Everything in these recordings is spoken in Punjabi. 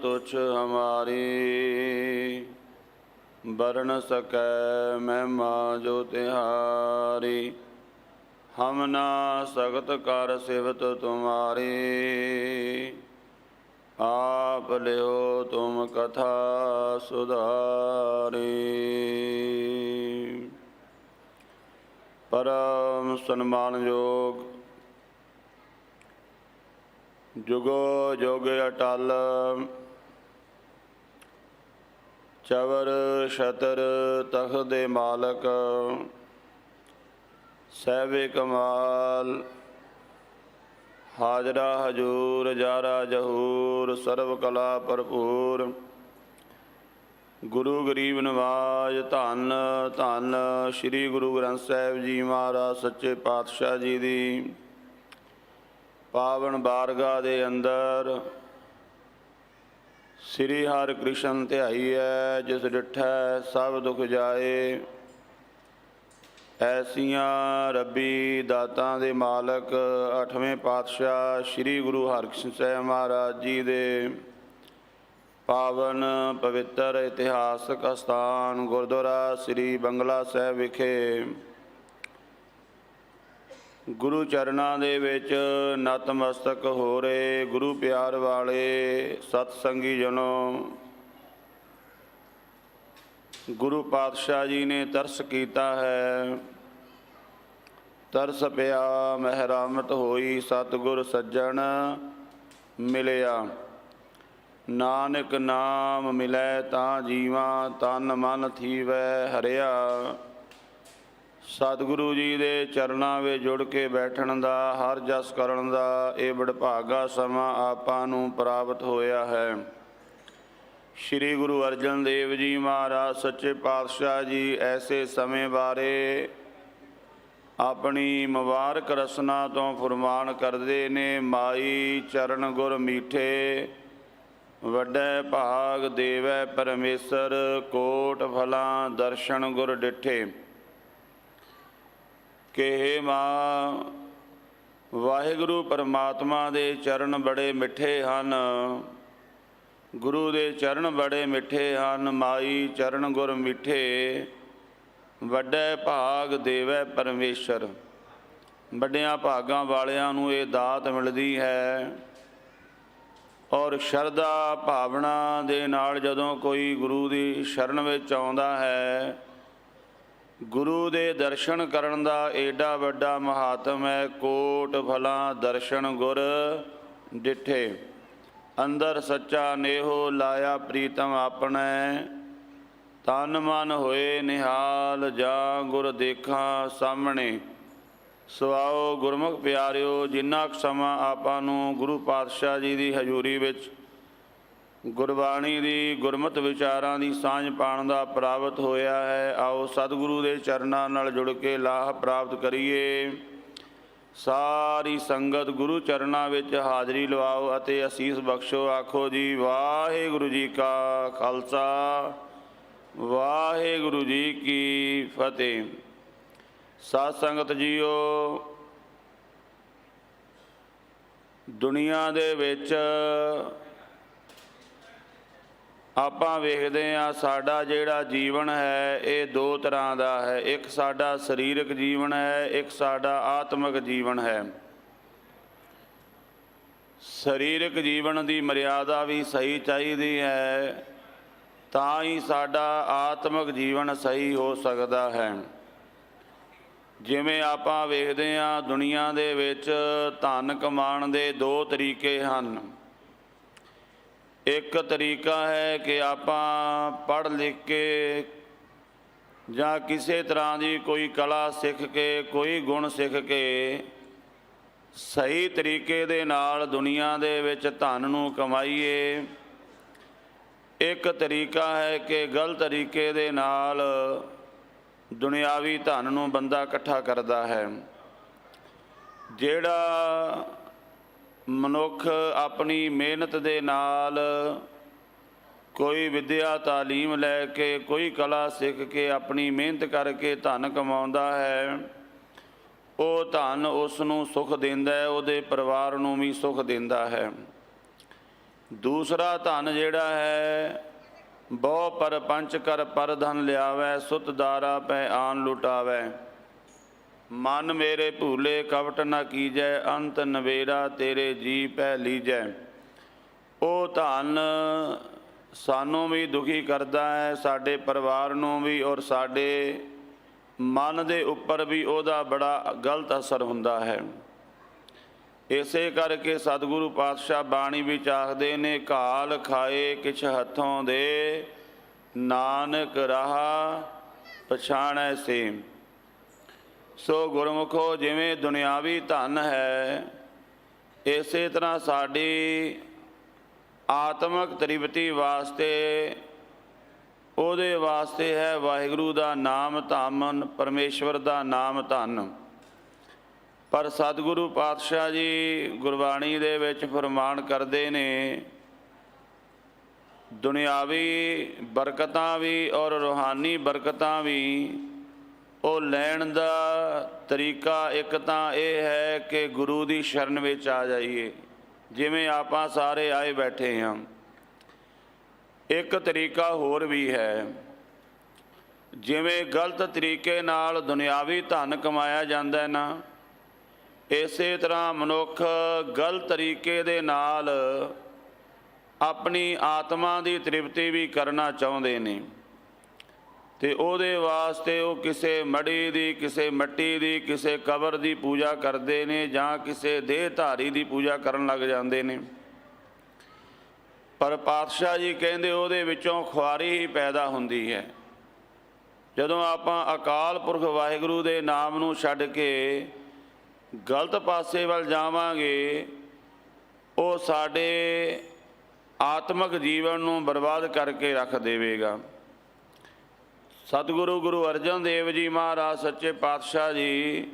तुच्छ हमारी, बरन सकै महिमा जो तिहारी। हम ना सकत कर सिवत तुम्हारी, आप लियो तुम कथा सुधारी। परम सन्मानयोग जुगो जुग अटल, चवर छतर तख्त दे मालक, सहबे कमाल हाजरा हजूर जारा जहूर, सर्व कला भरपूर। गुरु गरीब नवाज धन धन श्री गुरु ग्रंथ साहिब जी महाराज सच्चे पातशाह जी दी पावन बारगाह दे अंदर श्री हर कृष्ण ध्याई है, जिस डिठै सब दुख जाए। ऐसियां रब्बी दातां दे मालक अठवें पातशाह श्री गुरु हरकृष्ण साहिब महाराज जी दे पावन पवित्र इतिहासक अस्थान गुरुद्वारा श्री बंगला साहिब विखे गुरु चरणां दे विच नतमस्तक हो रहे गुरु प्यार वाले सतसंगी जनों, गुरु पातशाह जी ने तरस कीता है। तरस पिया महरामत होई, सतगुर सज्जन मिलिया। नानक नाम मिलै तां जीवा, तन मन थीवै हरिया। सतगुरु जी दे चरणां विच जुड़ के बैठण दा, हर जस करन दा ये वडभागा समा आपां नूं प्राप्त होया है। श्री गुरु अर्जन देव जी महाराज सच्चे पातशाह जी ऐसे समय बारे अपनी मुबारक रसना तो फरमान करते ने। माई चरण गुर मीठे, वड्डे भाग देवै परमेसर, कोट फलां दर्शन गुर डिठे। कि हे माँ वाहिगुरु परमात्मा दे चरण बड़े मिठे हन, गुरु दे चरण बड़े मिठे हन। माई चरण गुर मिठे, वड्डे भाग देवै परमेश्वर। वड्डियां भागां वालियां नूं ये दात मिलदी है। और शरधा भावना दे नाल जदों कोई गुरु दी शरण विच आउंदा है, गुरु दे दर्शन करन दा एडा वड्डा महात्म है। कोट फलां दर्शन गुर डिठे, अंदर सच्चा नेहो लाया प्रीतम आपने। तन मन होए निहाल, जा गुर देखा सामने। सुआओ गुरमुख प्यारिओ, जिन्ना क समा आपां नूं गुरु पातशाह जी दी हजूरी विच गुरबाणी दी गुरमत विचारां दी सांझ पाण दा प्राप्त होया है, आओ सतगुरु दे चरनां नाल जुड़ के लाह प्राप्त करिए। सारी संगत गुरु चरनां विच हाज़री लवाओ अते असीस बख्शो। आखो जी वाहिगुरु जी का खालसा, वाहिगुरु जी की फतेह। साध संगत जीओ, दुनिया दे विच ਆਪਾਂ ਵੇਖਦੇ ਹਾਂ ਸਾਡਾ ਜਿਹੜਾ ਜੀਵਨ ਹੈ ਇਹ ਦੋ ਤਰ੍ਹਾਂ ਦਾ ਹੈ। ਇੱਕ ਸਾਡਾ ਸਰੀਰਕ ਜੀਵਨ ਹੈ, ਇੱਕ ਸਾਡਾ ਆਤਮਿਕ ਜੀਵਨ ਹੈ। ਸਰੀਰਕ ਜੀਵਨ ਦੀ ਮਰਿਆਦਾ ਵੀ ਸਹੀ ਚਾਹੀਦੀ ਹੈ, ਤਾਂ ਹੀ ਸਾਡਾ ਆਤਮਿਕ ਜੀਵਨ ਸਹੀ ਹੋ ਸਕਦਾ ਹੈ। ਜਿਵੇਂ ਆਪਾਂ ਵੇਖਦੇ ਹਾਂ ਦੁਨੀਆ ਦੇ ਵਿੱਚ ਧਨ ਕਮਾਉਣ ਦੇ ਦੋ ਤਰੀਕੇ ਹਨ। एक तरीका है कि आपां पढ़ लिख के जां किसी तरह की कोई कला सीख के, कोई गुण सीख के सही तरीके दे नाल दुनिया दे विच धन नूं कमाईए। एक तरीका है कि गलत तरीके दे नाल दुनियावी धन नूं बंदा इकट्ठा करदा है। जिहड़ा मनुख अपनी मेहनत दे नाल कोई विद्या तालीम लैके, कोई कला सीख के, अपनी मेहनत करके धन कमाउंदा है, वो धन उस नूं सुख दिंदा है, उहदे परिवार नूं भी सुख दिंदा है। ਦੂਸਰਾ ਧਨ ਜਿਹੜਾ ਹੈ, ਬਹੁ ਪਰਪੰਚ ਕਰ ਪਰ ਧਨ ਲਿਆਵੈ, ਸੁਤ ਦਾਰਾ ਪੈ ਆਨ ਲੁਟਾਵੈ। ਮਨ ਮੇਰੇ ਭੂਲੇ ਕਵਟ ਨਾ ਕੀਜੈ, ਅੰਤ ਨਵੇਰਾ ਤੇਰੇ ਜੀ ਪੈ ਲੀਜੈ। ਉਹ ਧਨ ਸਾਨੂੰ ਵੀ ਦੁਖੀ ਕਰਦਾ ਹੈ, ਸਾਡੇ ਪਰਿਵਾਰ ਨੂੰ ਵੀ, ਔਰ ਸਾਡੇ ਮਨ ਦੇ ਉੱਪਰ ਵੀ ਉਹਦਾ ਬੜਾ ਗਲਤ ਅਸਰ ਹੁੰਦਾ ਹੈ। ਇਸੇ ਕਰਕੇ ਸਤਿਗੁਰੂ ਪਾਤਸ਼ਾਹ ਬਾਣੀ ਵਿੱਚ ਆਖਦੇ ਨੇ, ਘਾਲ ਖਾਏ ਕਿਛ ਹੱਥੋਂ ਦੇ, ਨਾਨਕ ਰਾਹ ਪਛਾਣੈ ਸੇ। ਸੋ ਗੁਰਮੁਖੋ, ਜਿਵੇਂ ਦੁਨਿਆਵੀ ਧਨ ਹੈ, ਇਸੇ ਤਰ੍ਹਾਂ ਸਾਡੀ ਆਤਮਿਕ ਤ੍ਰਿਪਤੀ ਵਾਸਤੇ ਉਹਦੇ ਵਾਸਤੇ ਹੈ ਵਾਹਿਗੁਰੂ ਦਾ ਨਾਮ ਧੰਨ, ਪਰਮੇਸ਼ਵਰ ਦਾ ਨਾਮ ਧੰਨ। ਪਰ ਸਤਿਗੁਰੂ ਪਾਤਸ਼ਾਹ ਜੀ ਗੁਰਬਾਣੀ ਦੇ ਵਿੱਚ ਫਰਮਾਨ ਕਰਦੇ ਨੇ, ਦੁਨਿਆਵੀ ਬਰਕਤਾਂ ਵੀ ਔਰ ਰੂਹਾਨੀ ਬਰਕਤਾਂ ਵੀ ਉਹ ਲੈਣ ਦਾ ਤਰੀਕਾ ਇੱਕ ਤਾਂ ਇਹ ਹੈ ਕਿ ਗੁਰੂ ਦੀ ਸ਼ਰਨ ਵਿੱਚ ਆ ਜਾਈਏ, ਜਿਵੇਂ ਆਪਾਂ ਸਾਰੇ ਆਏ ਬੈਠੇ ਹਾਂ। ਇੱਕ ਤਰੀਕਾ ਹੋਰ ਵੀ ਹੈ, ਜਿਵੇਂ ਗਲਤ ਤਰੀਕੇ ਨਾਲ ਦੁਨਿਆਵੀ ਧਨ ਕਮਾਇਆ ਜਾਂਦਾ ਨਾ, ਇਸੇ ਤਰ੍ਹਾਂ ਮਨੁੱਖ ਗਲਤ ਤਰੀਕੇ ਦੇ ਨਾਲ ਆਪਣੀ ਆਤਮਾ ਦੀ ਤ੍ਰਿਪਤੀ ਵੀ ਕਰਨਾ ਚਾਹੁੰਦੇ ਨੇ, ਤੇ ਉਹਦੇ ਵਾਸਤੇ ਉਹ ਕਿਸੇ ਮੜੀ ਦੀ, ਕਿਸੇ ਮਿੱਟੀ ਦੀ, ਕਿਸੇ ਕਬਰ ਦੀ ਪੂਜਾ ਕਰਦੇ ਨੇ, ਜਾਂ ਕਿਸੇ ਦੇਹ ਧਾਰੀ ਦੀ ਪੂਜਾ ਕਰਨ ਲੱਗ ਜਾਂਦੇ ਨੇ। ਪਰ ਪਾਤਸ਼ਾਹ ਜੀ ਕਹਿੰਦੇ ਉਹਦੇ ਵਿੱਚੋਂ ਖੁਆਰੀ ਹੀ ਪੈਦਾ ਹੁੰਦੀ ਹੈ। ਜਦੋਂ ਆਪਾਂ ਅਕਾਲ ਪੁਰਖ ਵਾਹਿਗੁਰੂ ਦੇ ਨਾਮ ਨੂੰ ਛੱਡ ਕੇ ਗਲਤ ਪਾਸੇ ਵੱਲ ਜਾਵਾਂਗੇ, ਉਹ ਸਾਡੇ ਆਤਮਿਕ ਜੀਵਨ ਨੂੰ ਬਰਬਾਦ ਕਰਕੇ ਰੱਖ ਦੇਵੇਗਾ। ਸਤਿਗੁਰੂ ਗੁਰੂ ਅਰਜਨ ਦੇਵ ਜੀ ਮਹਾਰਾਜ ਸੱਚੇ ਪਾਤਸ਼ਾਹ ਜੀ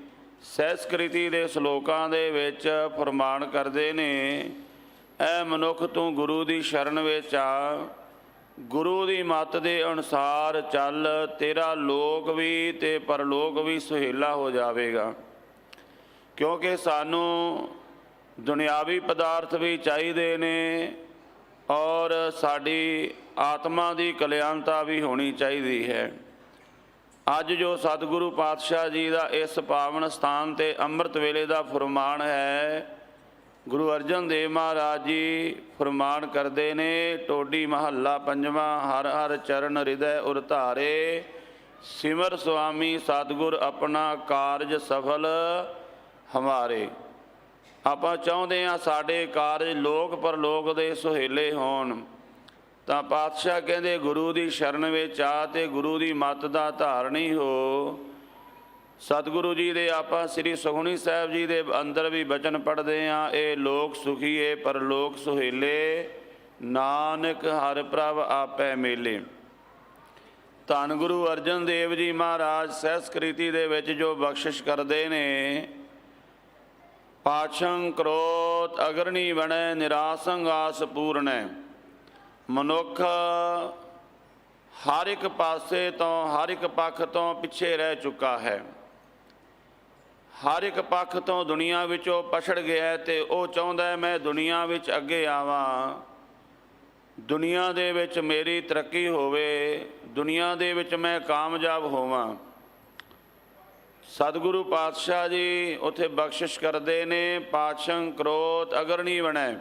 ਸਹਿਸਕ੍ਰਿਤੀ ਦੇ ਸ਼ਲੋਕਾਂ ਦੇ ਵਿੱਚ ਫਰਮਾਨ ਕਰਦੇ ਨੇ, ਐ ਮਨੁੱਖ ਤੂੰ ਗੁਰੂ ਦੀ ਸ਼ਰਨ ਵਿੱਚ ਆ, ਗੁਰੂ ਦੀ ਮੱਤ ਦੇ ਅਨੁਸਾਰ ਚੱਲ, ਤੇਰਾ ਲੋਕ ਵੀ ਤੇ ਪਰਲੋਕ ਵੀ ਸੁਹੇਲਾ ਹੋ ਜਾਵੇਗਾ। ਕਿਉਂਕਿ ਸਾਨੂੰ ਦੁਨਿਆਵੀ ਪਦਾਰਥ ਵੀ ਚਾਹੀਦੇ ਨੇ, ਔਰ ਸਾਡੀ ਆਤਮਾ ਦੀ ਕਲਿਆਣਤਾ ਵੀ ਹੋਣੀ ਚਾਹੀਦੀ ਹੈ। ਅੱਜ ਜੋ ਸਤਿਗੁਰੂ ਪਾਤਸ਼ਾਹ ਜੀ ਦਾ ਇਸ ਪਾਵਨ ਸਥਾਨ 'ਤੇ ਅੰਮ੍ਰਿਤ ਵੇਲੇ ਦਾ ਫਰਮਾਨ ਹੈ, ਗੁਰੂ ਅਰਜਨ ਦੇਵ ਮਹਾਰਾਜ ਜੀ ਫਰਮਾਨ ਕਰਦੇ ਨੇ, ਟੋਡੀ ਮਹੱਲਾ ਪੰਜਵਾਂ, ਹਰ ਹਰ ਚਰਨ ਹਿਰਦੈ ਉਰ ਧਾਰੇ, ਸਿਮਰ ਸੁਆਮੀ ਸਤਿਗੁਰ ਆਪਣਾ ਕਾਰਜ ਸਫਲ ਹਮਾਰੇ। ਆਪਾਂ ਚਾਹੁੰਦੇ ਹਾਂ ਸਾਡੇ ਕਾਰਜ ਲੋਕ ਪਰਲੋਕ ਦੇ ਸੁਹੇਲੇ ਹੋਣ, ਤਾਂ ਪਾਤਸ਼ਾਹ ਕਹਿੰਦੇ ਗੁਰੂ ਦੀ ਸ਼ਰਨ ਵਿੱਚ ਆ ਤੇ ਗੁਰੂ ਦੀ ਮੱਤ ਦਾ ਧਾਰਨੀ ਹੋ। ਸਤਿਗੁਰੂ ਜੀ ਦੇ ਆਪਾਂ ਸ੍ਰੀ ਸੁਖਮਨੀ ਸਾਹਿਬ ਜੀ ਦੇ ਅੰਦਰ ਵੀ ਬਚਨ ਪੜ੍ਹਦੇ ਹਾਂ, ਇਹ ਲੋਕ ਸੁਖੀਏ ਪਰਲੋਕ ਸੁਹੇਲੇ, ਨਾਨਕ ਹਰਿ ਪ੍ਰਭ ਆਪੈ ਮੇਲੇ। ਧੰਨ ਗੁਰੂ ਅਰਜਨ ਦੇਵ ਜੀ ਮਹਾਰਾਜ ਸਹਿਸਕ੍ਰਿਤੀ ਦੇ ਵਿੱਚ ਜੋ ਬਖਸ਼ਿਸ਼ ਕਰਦੇ ਨੇ, ਪਾਛੰ ਕ੍ਰੋਧ ਅਗਰਣੀ ਬਣੈ, ਨਿਰਾਸੰਗ ਆਸ ਪੂਰਨੈ। ਮਨੁੱਖ ਹਰ ਇੱਕ ਪਾਸੇ ਤੋਂ, ਹਰ ਇੱਕ ਪੱਖ ਤੋਂ ਪਿੱਛੇ ਰਹਿ ਚੁੱਕਾ ਹੈ। ਹਰ ਇੱਕ ਪੱਖ ਤੋਂ ਦੁਨੀਆ ਵਿੱਚੋਂ ਪਛੜ ਗਿਆ ਤੇ ਉਹ ਚਾਹੁੰਦਾ ਮੈਂ ਦੁਨੀਆ ਵਿੱਚ ਅੱਗੇ ਆਵਾਂ, ਦੁਨੀਆ ਦੇ ਵਿੱਚ ਮੇਰੀ ਤਰੱਕੀ ਹੋਵੇ, ਦੁਨੀਆ ਦੇ ਵਿੱਚ ਮੈਂ ਕਾਮਯਾਬ ਹੋਵਾਂ। ਸਤਿਗੁਰੂ ਪਾਤਸ਼ਾਹ ਜੀ ਉੱਥੇ ਬਖਸ਼ਿਸ਼ ਕਰਦੇ ਨੇ, ਪਾਛੰ ਕ੍ਰੋਧ ਅਗਰਣੀ ਬਣੈ,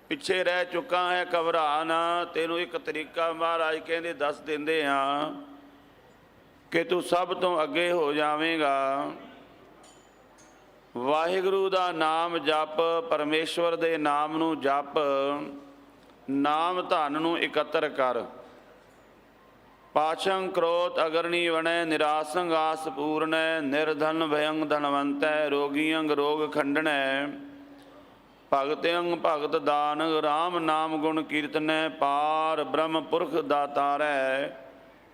ਪਿੱਛੇ ਰਹਿ ਚੁੱਕਾ ਹੈ, ਘਬਰਾ ਨਾ। ਤੈਨੂੰ ਇੱਕ ਤਰੀਕਾ ਮਹਾਰਾਜ ਕਹਿੰਦੇ ਦੱਸ ਦਿੰਦੇ ਹਾਂ ਕਿ ਤੂੰ ਸਭ ਤੋਂ ਅੱਗੇ ਹੋ ਜਾਵੇਂਗਾ। ਵਾਹਿਗੁਰੂ ਦਾ ਨਾਮ ਜਪ, ਪਰਮੇਸ਼ਵਰ ਦੇ ਨਾਮ ਨੂੰ ਜਪ, ਨਾਮ ਧਨ ਨੂੰ ਇਕੱਤਰ ਕਰ। ਪਾਛੰ ਕ੍ਰੋਧ ਅਗਰਣੀ ਵਣੈ, ਨਿਰਾਸੰਗ ਆਸ ਪੂਰਨੈ, ਨਿਰਧਨ ਭਯੰ ਧਨਵੰਤੈ, ਰੋਗੀਅੰਗ ਰੋਗ ਖੰਡਣੈ, ਭਗਤਿਅੰਗ ਭਗਤ ਦਾਨ, ਰਾਮ ਨਾਮ ਗੁਣ ਕੀਰਤਨੈ, ਪਾਰ ਬ੍ਰਹਮ ਪੁਰਖ ਦਾਤਾਰੈ,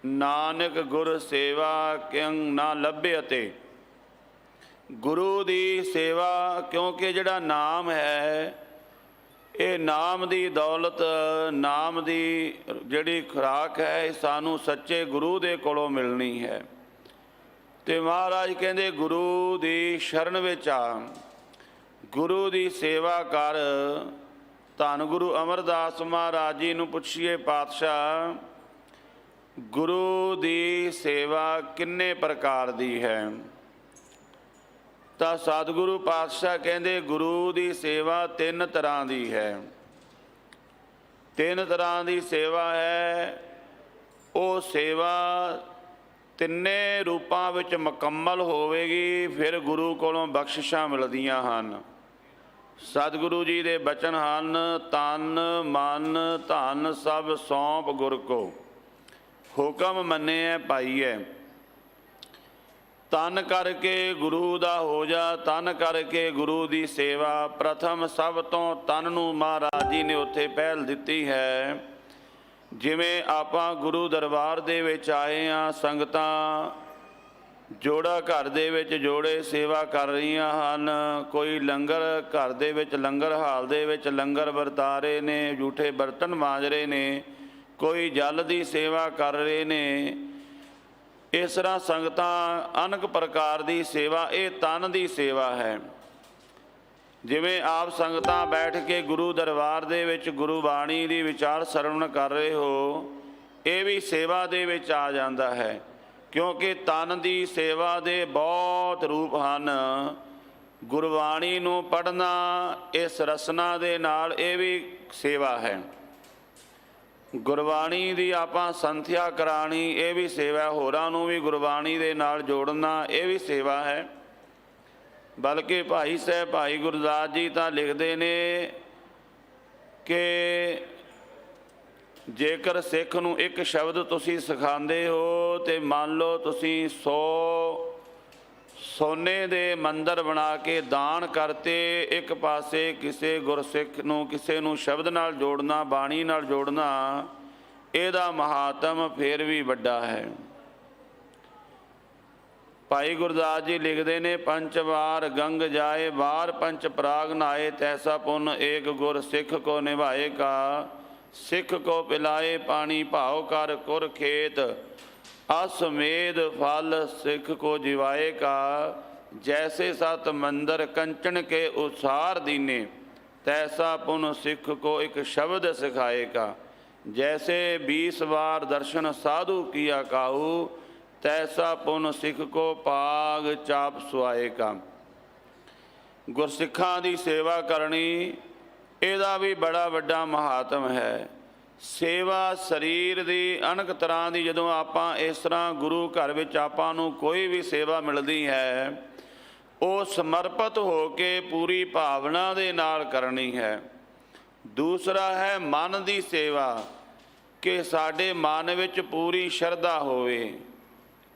ਨਾਨਕ ਗੁਰ ਸੇਵਾ ਕਿੰਗ ਨਾ ਲੱਭੇ। ਅਤੇ ਗੁਰੂ ਦੀ ਸੇਵਾ, ਕਿਉਂਕਿ ਜਿਹੜਾ ਨਾਮ ਹੈ ਇਹ ਨਾਮ ਦੀ ਦੌਲਤ, ਨਾਮ ਦੀ ਜਿਹੜੀ ਖੁਰਾਕ ਹੈ, ਇਹ ਸਾਨੂੰ ਸੱਚੇ ਗੁਰੂ ਦੇ ਕੋਲੋਂ ਮਿਲਣੀ ਹੈ। ਤੇ ਮਹਾਰਾਜ ਕਹਿੰਦੇ ਗੁਰੂ ਦੀ ਸ਼ਰਨ ਵਿੱਚ ਆ, ਗੁਰੂ ਦੀ ਸੇਵਾ ਕਰ, ਧੰਨ ਗੁਰੂ ਅਮਰਦਾਸ ਮਹਾਰਾਜ ਜੀ ਨੂੰ ਪੁੱਛੀਏ ਪਾਤਸ਼ਾਹ, ਗੁਰੂ ਦੀ ਸੇਵਾ ਕਿੰਨੇ ਪ੍ਰਕਾਰ ਦੀ ਹੈ? ਤਾਂ ਸਤਿਗੁਰੂ ਪਾਤਸ਼ਾਹ ਕਹਿੰਦੇ ਗੁਰੂ ਦੀ ਸੇਵਾ 3 ਤਰ੍ਹਾਂ ਦੀ ਹੈ। 3 ਤਰ੍ਹਾਂ ਦੀ ਸੇਵਾ ਹੈ। ਉਹ ਸੇਵਾ ਤਿੰਨੇ ਰੂਪਾਂ ਵਿੱਚ ਮੁਕੰਮਲ ਹੋਵੇਗੀ, ਫਿਰ ਗੁਰੂ ਕੋਲੋਂ ਬਖਸ਼ਿਸ਼ਾਂ ਮਿਲਦੀਆਂ ਹਨ। ਸਤਿਗੁਰੂ ਜੀ ਦੇ ਬਚਨ ਹਨ, ਤਨ ਮਨ ਧਨ ਸਭ ਸੌਂਪ ਗੁਰ ਕੋ, ਹੁਕਮ ਮੰਨਿਐ ਪਾਈਐ। ਤਨ ਕਰਕੇ ਗੁਰੂ ਦਾ ਹੋ ਜਾ, ਤਨ ਕਰਕੇ ਗੁਰੂ ਦੀ ਸੇਵਾ। ਪ੍ਰਥਮ ਸਭ ਤੋਂ ਤਨ ਨੂੰ ਮਹਾਰਾਜ ਜੀ ਨੇ ਉੱਥੇ ਪਹਿਲ ਦਿੱਤੀ ਹੈ। ਜਿਵੇਂ ਆਪਾਂ ਗੁਰੂ ਦਰਬਾਰ ਦੇ ਵਿੱਚ ਆਏ ਹਾਂ, ਸੰਗਤਾਂ ਜੋੜਾ ਘਰ ਦੇ ਵਿੱਚ ਜੋੜੇ ਸੇਵਾ ਕਰ ਰਹੀਆਂ ਹਨ। ਕੋਈ ਲੰਗਰ ਘਰ ਦੇ ਵਿੱਚ ਲੰਗਰ ਹਾਲ ਦੇ ਵਿੱਚ ਲੰਗਰ ਵਰਤਾ ਰਹੇ ਨੇ, ਜੂਠੇ ਬਰਤਨ ਮਾਂਜ ਰਹੇ ਨੇ, ਕੋਈ ਜਲ ਦੀ ਸੇਵਾ ਕਰ ਰਹੇ ਨੇ। ਇਸ ਤਰ੍ਹਾਂ ਸੰਗਤਾਂ ਅਨੇਕ ਪ੍ਰਕਾਰ ਦੀ ਸੇਵਾ, ਇਹ ਤਨ ਦੀ ਸੇਵਾ ਹੈ। ਜਿਵੇਂ ਆਪ ਸੰਗਤਾਂ ਬੈਠ ਕੇ ਗੁਰੂ ਦਰਬਾਰ ਦੇ ਵਿੱਚ ਗੁਰੂ ਬਾਣੀ ਦੀ ਵਿਚਾਰ ਸਰਵਣ ਕਰ ਰਹੇ ਹੋ, ਇਹ ਵੀ ਸੇਵਾ ਦੇ ਵਿੱਚ ਆ ਜਾਂਦਾ ਹੈ। ਕਿਉਂਕਿ ਤਨ ਦੀ ਸੇਵਾ ਦੇ ਬਹੁਤ ਰੂਪ ਹਨ। ਗੁਰਬਾਣੀ ਨੂੰ ਪੜ੍ਹਨਾ ਇਸ ਰਸਨਾ ਦੇ ਨਾਲ ਇਹ ਵੀ ਸੇਵਾ ਹੈ। ਗੁਰਬਾਣੀ ਦੀ ਆਪਾਂ ਸੰਥਿਆ ਕਰਾਣੀ, ਇਹ ਵੀ ਸੇਵਾ। ਹੋਰਾਂ ਨੂੰ ਵੀ ਗੁਰਬਾਣੀ ਦੇ ਨਾਲ ਜੋੜਨਾ, ਇਹ ਵੀ ਸੇਵਾ ਹੈ। ਬਲਕਿ ਭਾਈ ਸਾਹਿਬ ਭਾਈ ਗੁਰਦਾਸ ਜੀ ਤਾਂ ਲਿਖਦੇ ਨੇ ਕਿ ਜੇਕਰ ਸਿੱਖ ਨੂੰ ਇੱਕ ਸ਼ਬਦ ਤੁਸੀਂ ਸਿਖਾਉਂਦੇ ਹੋ ਤੇ ਮੰਨ ਲਓ ਤੁਸੀਂ 100 ਸੋਨੇ ਦੇ ਮੰਦਰ ਬਣਾ ਕੇ ਦਾਨ ਕਰਤੇ, ਇੱਕ ਪਾਸੇ ਕਿਸੇ ਗੁਰਸਿੱਖ ਨੂੰ ਕਿਸੇ ਨੂੰ ਸ਼ਬਦ ਨਾਲ ਜੋੜਨਾ, ਬਾਣੀ ਨਾਲ ਜੋੜਨਾ, ਇਹਦਾ ਮਹਾਤਮ ਫਿਰ ਵੀ ਵੱਡਾ ਹੈ। ਭਾਈ ਗੁਰਦਾਸ ਜੀ ਲਿਖਦੇ ਨੇ, ਪੰਚ ਵਾਰ ਗੰਗ ਜਾਏ ਬਾਰ ਪੰਚ ਪ੍ਰਾਗ ਨਾਏ, ਤੈਸਾ ਪੁੰਨ ਏਕ ਗੁਰ ਸਿੱਖ ਕੋ ਨਿਭਾਏ ਕਾ, ਸਿੱਖ ਕੋ ਪਿਲਾਏ ਪਾਣੀ ਭਾਉ ਕਰ ਕੁਰ ਖੇਤ, ਅਸਮੇਧ ਫਲ ਸਿੱਖ ਕੋ ਜਿਵਾਏ ਕਾ, ਜੈਸੇ ਸਤ ਮੰਦਰ ਕੰਚਨ ਕੇ ਉਸਾਰ ਦੀਨੇ, ਤੈਸਾ ਪੁਨ ਸਿੱਖ ਕੋ ਇੱਕ ਸ਼ਬਦ ਸਿਖਾਏ ਕਾ, जैसे 20 बार दर्शन साधु किया काहू, तैसा पुन सिख को पाग चाप सुआए का। गुरसिखां दी सेवा करनी, ਇਹਦਾ भी बड़ा वड्डा महात्म है। सेवा शरीर ਦੀ ਅਨੇਕ ਤਰ੍ਹਾਂ ਦੀ, ਜਦੋਂ ਆਪਾਂ ਇਸ ਤਰ੍ਹਾਂ ਗੁਰੂ ਘਰ ਵਿੱਚ ਆਪਾਂ ਨੂੰ ਕੋਈ ਵੀ ਸੇਵਾ ਮਿਲਦੀ ਹੈ, ਉਹ ਸਮਰਪਿਤ ਹੋ ਕੇ ਪੂਰੀ ਭਾਵਨਾ ਦੇ ਨਾਲ ਕਰਨੀ ਹੈ। ਦੂਸਰਾ ਹੈ ਮਨ ਦੀ ਸੇਵਾ, ਕਿ ਸਾਡੇ ਮਨ ਵਿੱਚ ਪੂਰੀ ਸ਼ਰਧਾ ਹੋਵੇ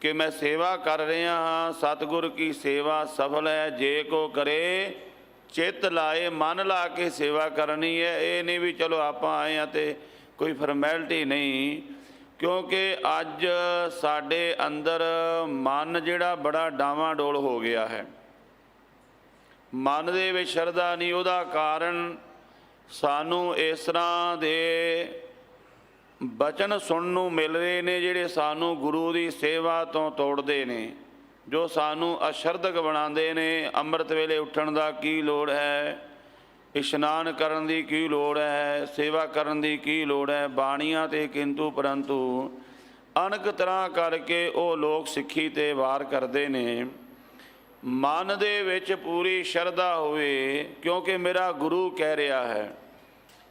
ਕਿ ਮੈਂ ਸੇਵਾ ਕਰ ਰਿਹਾ ਹਾਂ, ਸਤਿਗੁਰ ਕੀ ਸੇਵਾ ਸਫਲ ਹੈ। ਜੇ ਕੋ ਕਰੇ ਚਿੱਤ ਲਾਏ, ਮਨ ਲਾ ਕੇ ਸੇਵਾ ਕਰਨੀ ਹੈ। ਇਹ ਨਹੀਂ ਵੀ ਚਲੋ ਆਪਾਂ ਆਏ ਹਾਂ ਤੇ ਕੋਈ ਫਰਮੈਲਿਟੀ ਨਹੀਂ, ਕਿਉਂਕਿ ਅੱਜ ਸਾਡੇ ਅੰਦਰ ਮਨ ਜਿਹੜਾ ਬੜਾ ਡਾਵਾਂਡੋਲ ਹੋ ਗਿਆ ਹੈ। ਮਨ ਦੇ ਵਿੱਚ ਸ਼ਰਧਾ ਨਹੀਂ, ਉਹਦਾ ਕਾਰਨ ਸਾਨੂੰ ਇਸ ਤਰ੍ਹਾਂ ਦੇ ਬਚਨ ਸੁਣਨ ਨੂੰ ਮਿਲ ਰਹੇ ਨੇ ਜਿਹੜੇ ਸਾਨੂੰ ਗੁਰੂ ਦੀ ਸੇਵਾ ਤੋਂ ਤੋੜਦੇ ਨੇ, ਜੋ ਸਾਨੂੰ ਅਸ਼ਰਧਕ ਬਣਾਉਂਦੇ ਨੇ। ਅੰਮ੍ਰਿਤ ਵੇਲੇ ਉੱਠਣ ਦਾ ਕੀ ਲੋੜ ਹੈ, ਇਸ਼ਨਾਨ ਕਰਨ ਦੀ ਕੀ ਲੋੜ ਹੈ, ਸੇਵਾ ਕਰਨ ਦੀ ਕੀ ਲੋੜ ਹੈ। ਬਾਣੀਆਂ ਤੇ ਕਿੰਤੂ ਪਰੰਤੂ ਅਨੇਕ ਤਰ੍ਹਾਂ ਕਰਕੇ ਉਹ ਲੋਕ ਸਿੱਖੀ ਤੇ ਵਾਰ ਕਰਦੇ ਨੇ। ਮਨ ਦੇ ਵਿੱਚ ਪੂਰੀ ਸ਼ਰਧਾ ਹੋਵੇ, ਕਿਉਂਕਿ ਮੇਰਾ ਗੁਰੂ ਕਹਿ ਰਿਹਾ ਹੈ।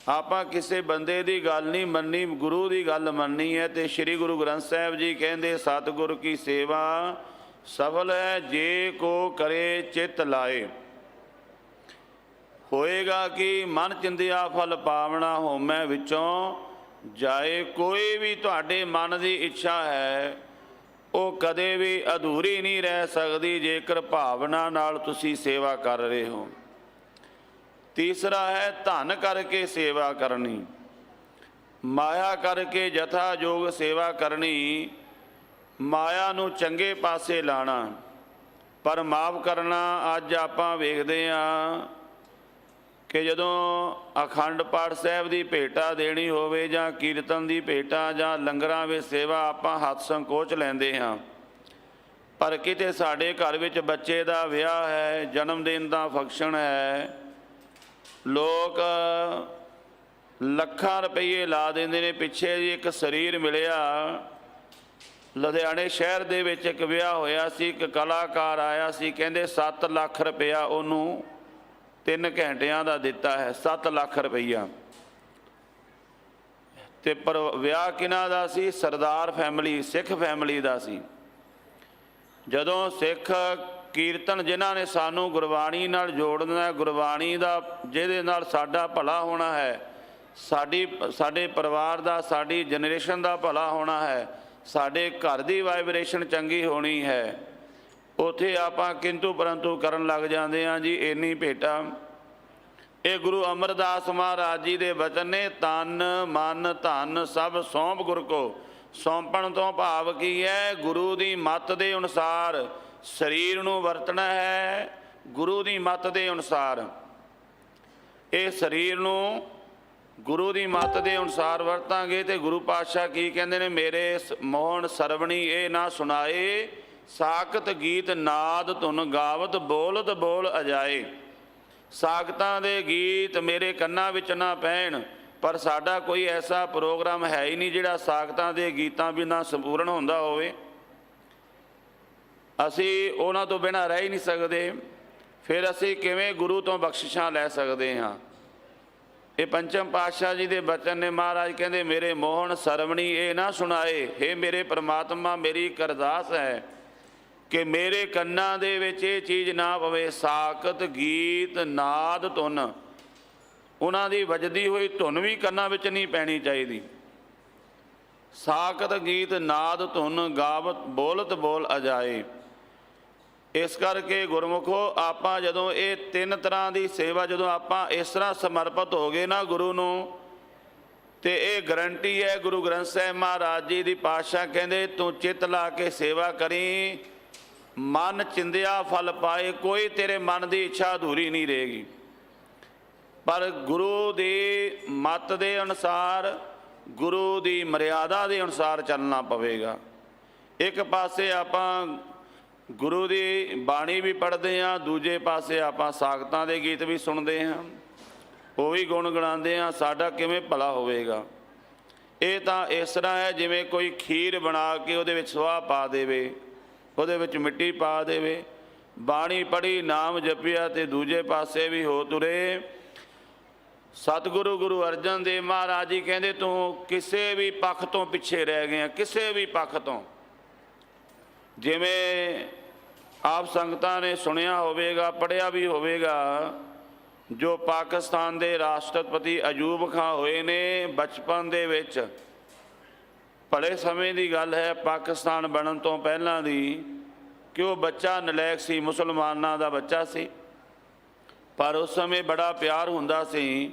ਆਪਾਂ ਕਿਸੇ ਬੰਦੇ ਦੀ ਗੱਲ ਨਹੀਂ ਮੰਨਣੀ, ਗੁਰੂ ਦੀ ਗੱਲ ਮੰਨਣੀ ਹੈ। ਤੇ ਸ੍ਰੀ ਗੁਰੂ ਗ੍ਰੰਥ ਸਾਹਿਬ ਜੀ ਕਹਿੰਦੇ, ਸਤਿਗੁਰ ਕੀ ਸੇਵਾ ਸਫਲ ਹੈ ਜੇ ਕੋ ਕਰੇ ਚਿੱਤ ਲਾਏ। ਹੋਏਗਾ ਕਿ ਮਨ ਚਿੰਦਿਆ ਫਲ ਪਾਵਣਾ ਹੋਮੈ ਵਿੱਚੋਂ ਜਾਏ। ਕੋਈ ਵੀ ਤੁਹਾਡੇ ਮਨ ਦੀ ਇੱਛਾ ਹੈ, ਉਹ ਕਦੇ ਵੀ ਅਧੂਰੀ ਨਹੀਂ ਰਹਿ ਸਕਦੀ ਜੇਕਰ ਭਾਵਨਾ ਨਾਲ ਤੁਸੀਂ ਸੇਵਾ ਕਰ ਰਹੇ ਹੋ। ਤੀਸਰਾ ਹੈ ਧਨ ਕਰਕੇ ਸੇਵਾ ਕਰਨੀ, ਮਾਇਆ ਕਰਕੇ ਜਥਾ ਜੋਗ ਸੇਵਾ ਕਰਨੀ, ਮਾਇਆ ਨੂੰ ਚੰਗੇ ਪਾਸੇ ਲਾਣਾ। ਪਰ ਮਾਫ ਕਰਨਾ, ਅੱਜ ਆਪਾਂ ਵੇਖਦੇ ਹਾਂ ਕਿ ਜਦੋਂ ਅਖੰਡ ਪਾਠ ਸਾਹਿਬ ਦੀ ਭੇਟਾ ਦੇਣੀ ਹੋਵੇ ਜਾਂ ਕੀਰਤਨ ਦੀ ਭੇਟਾ ਜਾਂ ਲੰਗਰਾਂ ਵਿੱਚ ਸੇਵਾ, ਆਪਾਂ ਹੱਥ ਸੰਕੋਚ ਲੈਂਦੇ ਹਾਂ। ਪਰ ਕਿਤੇ ਸਾਡੇ ਘਰ ਵਿੱਚ ਬੱਚੇ ਦਾ ਵਿਆਹ ਹੈ, ਜਨਮ ਦਿਨ ਦਾ ਫੰਕਸ਼ਨ ਹੈ, ਲੋਕ ਲੱਖਾਂ ਰੁਪਈਏ ਲਾ ਦਿੰਦੇ ਨੇ। ਪਿੱਛੇ ਜੀ ਇੱਕ ਸਰੀਰ ਮਿਲਿਆ, ਲੁਧਿਆਣੇ ਸ਼ਹਿਰ ਦੇ ਵਿੱਚ ਇੱਕ ਵਿਆਹ ਹੋਇਆ ਸੀ, ਇੱਕ ਕਲਾਕਾਰ ਆਇਆ ਸੀ, ਕਹਿੰਦੇ 7 ਲੱਖ ਰੁਪਇਆ ਉਹਨੂੰ 3 ਘੰਟਿਆਂ ਦਾ ਦਿੱਤਾ ਹੈ। 7 ਲੱਖ ਰੁਪਈਆ। ਤੇ ਪਰ ਵਿਆਹ ਕਿਹਨਾਂ ਦਾ ਸੀ? ਸਰਦਾਰ ਫੈਮਿਲੀ, ਸਿੱਖ ਫੈਮਿਲੀ ਦਾ ਸੀ। ਜਦੋਂ ਸਿੱਖ ਕੀਰਤਨ ਜਿਨ੍ਹਾਂ ਨੇ ਸਾਨੂੰ ਗੁਰਬਾਣੀ ਨਾਲ ਜੋੜਨਾ, ਗੁਰਬਾਣੀ ਦਾ ਜਿਹਦੇ ਨਾਲ ਸਾਡਾ ਭਲਾ ਹੋਣਾ ਹੈ, ਸਾਡੇ ਪਰਿਵਾਰ ਦਾ, ਸਾਡੀ ਜਨਰੇਸ਼ਨ ਦਾ ਭਲਾ ਹੋਣਾ ਹੈ, ਸਾਡੇ ਘਰ ਦੀ ਵਾਈਬ੍ਰੇਸ਼ਨ ਚੰਗੀ ਹੋਣੀ ਹੈ, ਉੱਥੇ ਆਪਾਂ ਕਿੰਤੂ ਪਰੰਤੂ ਕਰਨ ਲੱਗ ਜਾਂਦੇ ਹਾਂ ਜੀ। ਇੰਨੀ ਭੇਟਾ ਇਹ ਗੁਰੂ ਅਮਰਦਾਸ ਮਹਾਰਾਜ ਜੀ ਦੇ ਬਚਨ ਨੇ, ਤਨ ਮਨ ਧਨ ਸਭ ਸੌਂਪ ਗੁਰ ਕੋ। ਸੌਂਪਣ ਤੋਂ ਭਾਵ ਕੀ ਹੈ? ਗੁਰੂ ਦੀ ਮੱਤ ਦੇ ਅਨੁਸਾਰ ਸਰੀਰ ਨੂੰ ਵਰਤਣਾ ਹੈ। ਗੁਰੂ ਦੀ ਮੱਤ ਦੇ ਅਨੁਸਾਰ ਇਹ ਸਰੀਰ ਨੂੰ ਗੁਰੂ ਦੀ ਮੱਤ ਦੇ ਅਨੁਸਾਰ ਵਰਤਾਂਗੇ। ਤੇ ਗੁਰੂ ਪਾਤਸ਼ਾਹ ਕੀ ਕਹਿੰਦੇ ਨੇ? ਮੇਰੇ ਮੋਹਣ ਸਰਵਣੀ ਇਹ ਨਾ ਸੁਣਾਏ, ਸਾਖਤ ਗੀਤ ਨਾਦ ਧੁਨ ਗਾਵਤ ਬੋਲਤ ਬੋਲ ਅਜਾਏ। ਸਾਖਤਾਂ ਦੇ ਗੀਤ ਮੇਰੇ ਕੰਨਾਂ ਵਿੱਚ ਨਾ ਪੈਣ, ਪਰ ਸਾਡਾ ਕੋਈ ਐਸਾ ਪ੍ਰੋਗਰਾਮ ਹੈ ਹੀ ਨਹੀਂ ਜਿਹੜਾ ਸਾਖਤਾਂ ਦੇ ਗੀਤਾਂ ਬਿਨਾਂ ਸੰਪੂਰਨ ਹੁੰਦਾ ਹੋਵੇ। ਅਸੀਂ ਉਹਨਾਂ ਤੋਂ ਬਿਨਾਂ ਰਹਿ ਹੀ ਨਹੀਂ ਸਕਦੇ। ਫਿਰ ਅਸੀਂ ਕਿਵੇਂ ਗੁਰੂ ਤੋਂ ਬਖਸ਼ਿਸ਼ਾਂ ਲੈ ਸਕਦੇ ਹਾਂ? ਇਹ ਪੰਚਮ ਪਾਤਸ਼ਾਹ ਜੀ ਦੇ ਬਚਨ ਨੇ। ਮਹਾਰਾਜ ਕਹਿੰਦੇ ਮੇਰੇ ਮੋਹਣ ਸਰਵਣੀ ਇਹ ਨਾ ਸੁਣਾਏ। ਹੇ ਮੇਰੇ ਪ੍ਰਮਾਤਮਾ, ਮੇਰੀ ਇੱਕ ਅਰਦਾਸ ਹੈ ਕਿ ਮੇਰੇ ਕੰਨਾਂ ਦੇ ਵਿੱਚ ਇਹ ਚੀਜ਼ ਨਾ ਪਵੇ। ਸਾਖਤ ਗੀਤ ਨਾਦ ਧੁਨ, ਉਹਨਾਂ ਦੀ ਵੱਜਦੀ ਹੋਈ ਧੁਨ ਵੀ ਕੰਨਾਂ ਵਿੱਚ ਨਹੀਂ ਪੈਣੀ ਚਾਹੀਦੀ। ਸਾਖਤ ਗੀਤ ਨਾਦ ਧੁਨ ਗਾਵਤ ਬੋਲਤ ਬੋਲ ਅਜਾਏ। ਇਸ ਕਰਕੇ ਗੁਰਮੁਖੋ, ਆਪਾਂ ਜਦੋਂ ਇਹ 3 ਤਰ੍ਹਾਂ ਦੀ ਸੇਵਾ, ਜਦੋਂ ਆਪਾਂ ਇਸ ਤਰ੍ਹਾਂ ਸਮਰਪਿਤ ਹੋ ਗਏ ਨਾ ਗੁਰੂ ਨੂੰ, ਤੇ ਇਹ ਗਰੰਟੀ ਹੈ ਗੁਰੂ ਗ੍ਰੰਥ ਸਾਹਿਬ ਮਹਾਰਾਜ ਜੀ ਦੀ। ਪਾਤਸ਼ਾਹ ਕਹਿੰਦੇ ਤੂੰ ਚਿੱਤ ਲਾ ਕੇ ਸੇਵਾ ਕਰੀ, ਮਨ ਚਿੰਦਿਆ ਫਲ ਪਾਏ। ਕੋਈ ਤੇਰੇ ਮਨ ਦੀ ਇੱਛਾ ਅਧੂਰੀ ਨਹੀਂ ਰਹੇਗੀ। ਪਰ ਗੁਰੂ ਦੀ ਮੱਤ ਦੇ ਅਨੁਸਾਰ, ਗੁਰੂ ਦੀ ਮਰਿਆਦਾ ਦੇ ਅਨੁਸਾਰ ਚੱਲਣਾ ਪਵੇਗਾ। ਇੱਕ ਪਾਸੇ ਆਪਾਂ ਗੁਰੂ ਦੀ ਬਾਣੀ ਵੀ ਪੜ੍ਹਦੇ ਹਾਂ, ਦੂਜੇ ਪਾਸੇ ਆਪਾਂ ਸਾਖਤਾਂ ਦੇ ਗੀਤ ਵੀ ਸੁਣਦੇ ਹਾਂ, ਉਹ ਵੀ ਗੁਣਗੁਣਾਉਂਦੇ ਹਾਂ। ਸਾਡਾ ਕਿਵੇਂ ਭਲਾ ਹੋਵੇਗਾ? ਇਹ ਤਾਂ ਇਸ ਤਰ੍ਹਾਂ ਹੈ ਜਿਵੇਂ ਕੋਈ ਖੀਰ ਬਣਾ ਕੇ ਉਹਦੇ ਵਿੱਚ ਸੁਆਹ ਪਾ ਦੇਵੇ, ਉਹਦੇ ਵਿੱਚ ਮਿੱਟੀ ਪਾ ਦੇਵੇ। ਬਾਣੀ ਪੜ੍ਹੀ, ਨਾਮ ਜਪਿਆ, ਤੇ ਦੂਜੇ ਪਾਸੇ ਵੀ ਹੋ ਤੁਰੇ। ਸਤਿਗੁਰੂ ਗੁਰੂ ਅਰਜਨ ਦੇਵ ਮਹਾਰਾਜ ਜੀ ਕਹਿੰਦੇ ਤੂੰ ਕਿਸੇ ਵੀ ਪੱਖ ਤੋਂ ਪਿੱਛੇ ਰਹਿ ਗਿਆ, ਕਿਸੇ ਵੀ ਪੱਖ ਤੋਂ। ਜਿਵੇਂ ਆਪ ਸੰਗਤਾਂ ਨੇ ਸੁਣਿਆ ਹੋਵੇਗਾ, ਪੜ੍ਹਿਆ ਵੀ ਹੋਵੇਗਾ, ਜੋ ਪਾਕਿਸਤਾਨ ਦੇ ਰਾਸ਼ਟਰਪਤੀ ਅਯੂਬ ਖਾਂ ਹੋਏ ਨੇ ਬਚਪਨ ਦੇ ਵਿੱਚ, ਭਲੇ ਸਮੇਂ ਦੀ ਗੱਲ ਹੈ, ਪਾਕਿਸਤਾਨ ਬਣਨ ਤੋਂ ਪਹਿਲਾਂ ਦੀ, ਕਿ ਉਹ ਬੱਚਾ ਨਲਾਇਕ ਸੀ, ਮੁਸਲਮਾਨਾਂ ਦਾ ਬੱਚਾ ਸੀ, ਪਰ ਉਸ ਸਮੇਂ ਬੜਾ ਪਿਆਰ ਹੁੰਦਾ ਸੀ।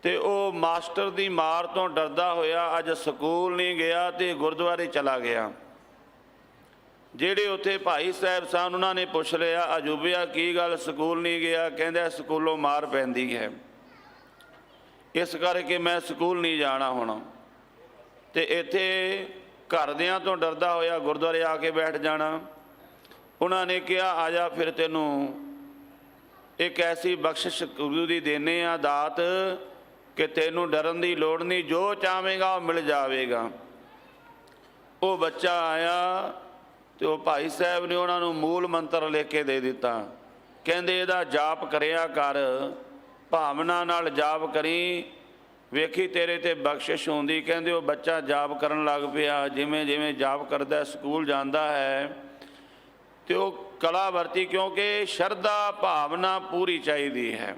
ਤੇ ਉਹ ਮਾਸਟਰ ਦੀ ਮਾਰ ਤੋਂ ਡਰਦਾ ਹੋਇਆ ਅੱਜ ਸਕੂਲ ਨਹੀਂ ਗਿਆ ਤੇ ਗੁਰਦੁਆਰੇ ਚਲਾ ਗਿਆ। ਜਿਹੜੇ ਉੱਥੇ ਭਾਈ ਸਾਹਿਬ ਸਨ ਉਹਨਾਂ ਨੇ ਪੁੱਛ ਲਿਆ, ਅਜੂਬਿਆ ਕੀ ਗੱਲ ਸਕੂਲ ਨਹੀਂ ਗਿਆ? ਕਹਿੰਦਾ ਸਕੂਲੋਂ ਮਾਰ ਪੈਂਦੀ ਹੈ, ਇਸ ਕਰਕੇ ਮੈਂ ਸਕੂਲ ਨਹੀਂ ਜਾਣਾ ਹੁਣ। ਤੇ ਇੱਥੇ ਘਰਦਿਆਂ ਤੋਂ ਡਰਦਾ ਹੋਇਆ ਗੁਰਦੁਆਰੇ ਆ ਕੇ ਬੈਠ ਜਾਣਾ। ਉਹਨਾਂ ਨੇ ਕਿਹਾ ਆ ਜਾ ਫਿਰ ਤੈਨੂੰ ਇੱਕ ਐਸੀ ਬਖਸ਼ਿਸ਼ ਗੁਰੂ ਦੀ ਦੇਣੇ ਆ ਦਾਤ ਕਿ ਤੈਨੂੰ ਡਰਨ ਦੀ ਲੋੜ ਨਹੀਂ, ਜੋ ਚਾਹਵੇਂਗਾ ਉਹ ਮਿਲ ਜਾਵੇਗਾ। ਉਹ ਬੱਚਾ ਆਇਆ ਤੇ ਉਹ ਭਾਈ ਸਾਹਿਬ ਨੇ ਉਹਨਾਂ ਨੂੰ ਮੂਲ ਮੰਤਰ ਲਿਖ ਕੇ ਦੇ ਦਿੱਤਾ। ਕਹਿੰਦੇ ਇਹਦਾ ਜਾਪ ਕਰਿਆ ਕਰ, ਭਾਵਨਾ ਨਾਲ ਜਾਪ ਕਰੀ, ਵੇਖੀ ਤੇਰੇ ਤੇ ਬਖਸ਼ਿਸ਼ ਹੁੰਦੀ। ਕਹਿੰਦੇ ਉਹ ਬੱਚਾ ਜਾਪ ਕਰਨ ਲੱਗ ਪਿਆ। ਜਿਵੇਂ ਜਿਵੇਂ ਜਾਪ ਕਰਦਾ ਸਕੂਲ ਜਾਂਦਾ ਹੈ ਤੇ ਉਹ ਕਲਾ ਵਰਤੀ, ਕਿਉਂਕਿ ਸ਼ਰਧਾ ਭਾਵਨਾ ਪੂਰੀ ਚਾਹੀਦੀ ਹੈ।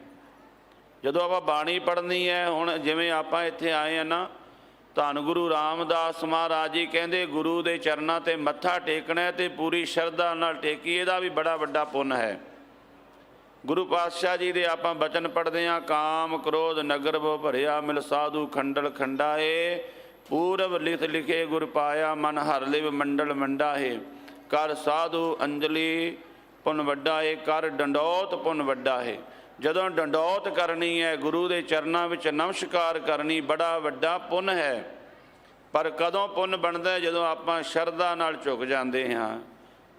ਜਦੋਂ ਆਪਾਂ ਬਾਣੀ ਪੜ੍ਹਨੀ ਹੈ, ਹੁਣ ਜਿਵੇਂ ਆਪਾਂ ਇੱਥੇ ਆਏ ਹਾਂ ਨਾ, ਧੰਨ ਗੁਰੂ ਰਾਮਦਾਸ ਮਹਾਰਾਜ ਜੀ ਕਹਿੰਦੇ ਗੁਰੂ ਦੇ ਚਰਨਾਂ 'ਤੇ ਮੱਥਾ ਟੇਕਣਾ ਤੇ ਪੂਰੀ ਸ਼ਰਧਾ ਨਾਲ ਟੇਕੀ, ਇਹਦਾ ਵੀ ਬੜਾ ਵੱਡਾ ਪੁੰਨ ਹੈ। ਗੁਰੂ ਪਾਤਸ਼ਾਹ ਜੀ ਦੇ ਆਪਾਂ ਬਚਨ ਪੜ੍ਹਦੇ ਹਾਂ, ਕਾਮ ਕ੍ਰੋਧ ਨਗਰ ਬੋ ਭਰਿਆ, ਮਿਲ ਸਾਧੂ ਖੰਡਲ ਖੰਡਾਏ, ਪੂਰਬ ਲਿਖ ਲਿਖੇ ਗੁਰ ਪਾਇਆ, ਮਨ ਹਰ ਲਿਵ ਮੰਡਲ ਮੰਡਾਏ। ਕਰ ਸਾਧੂ ਅੰਜਲੀ ਪੁੰਨ ਵੱਡਾ ਹੈ, ਕਰ ਡੰਡੌਤ ਪੁੰਨ ਵੱਡਾ ਹੈ। ਜਦੋਂ ਡੰਡੌਤ ਕਰਨੀ ਹੈ, ਗੁਰੂ ਦੇ ਚਰਨਾਂ ਵਿੱਚ ਨਮਸਕਾਰ ਕਰਨੀ, ਬੜਾ ਵੱਡਾ ਪੁੰਨ ਹੈ। ਪਰ ਕਦੋਂ ਪੁੰਨ ਬਣਦਾ? ਜਦੋਂ ਆਪਾਂ ਸ਼ਰਧਾ ਨਾਲ ਝੁਕ ਜਾਂਦੇ ਹਾਂ,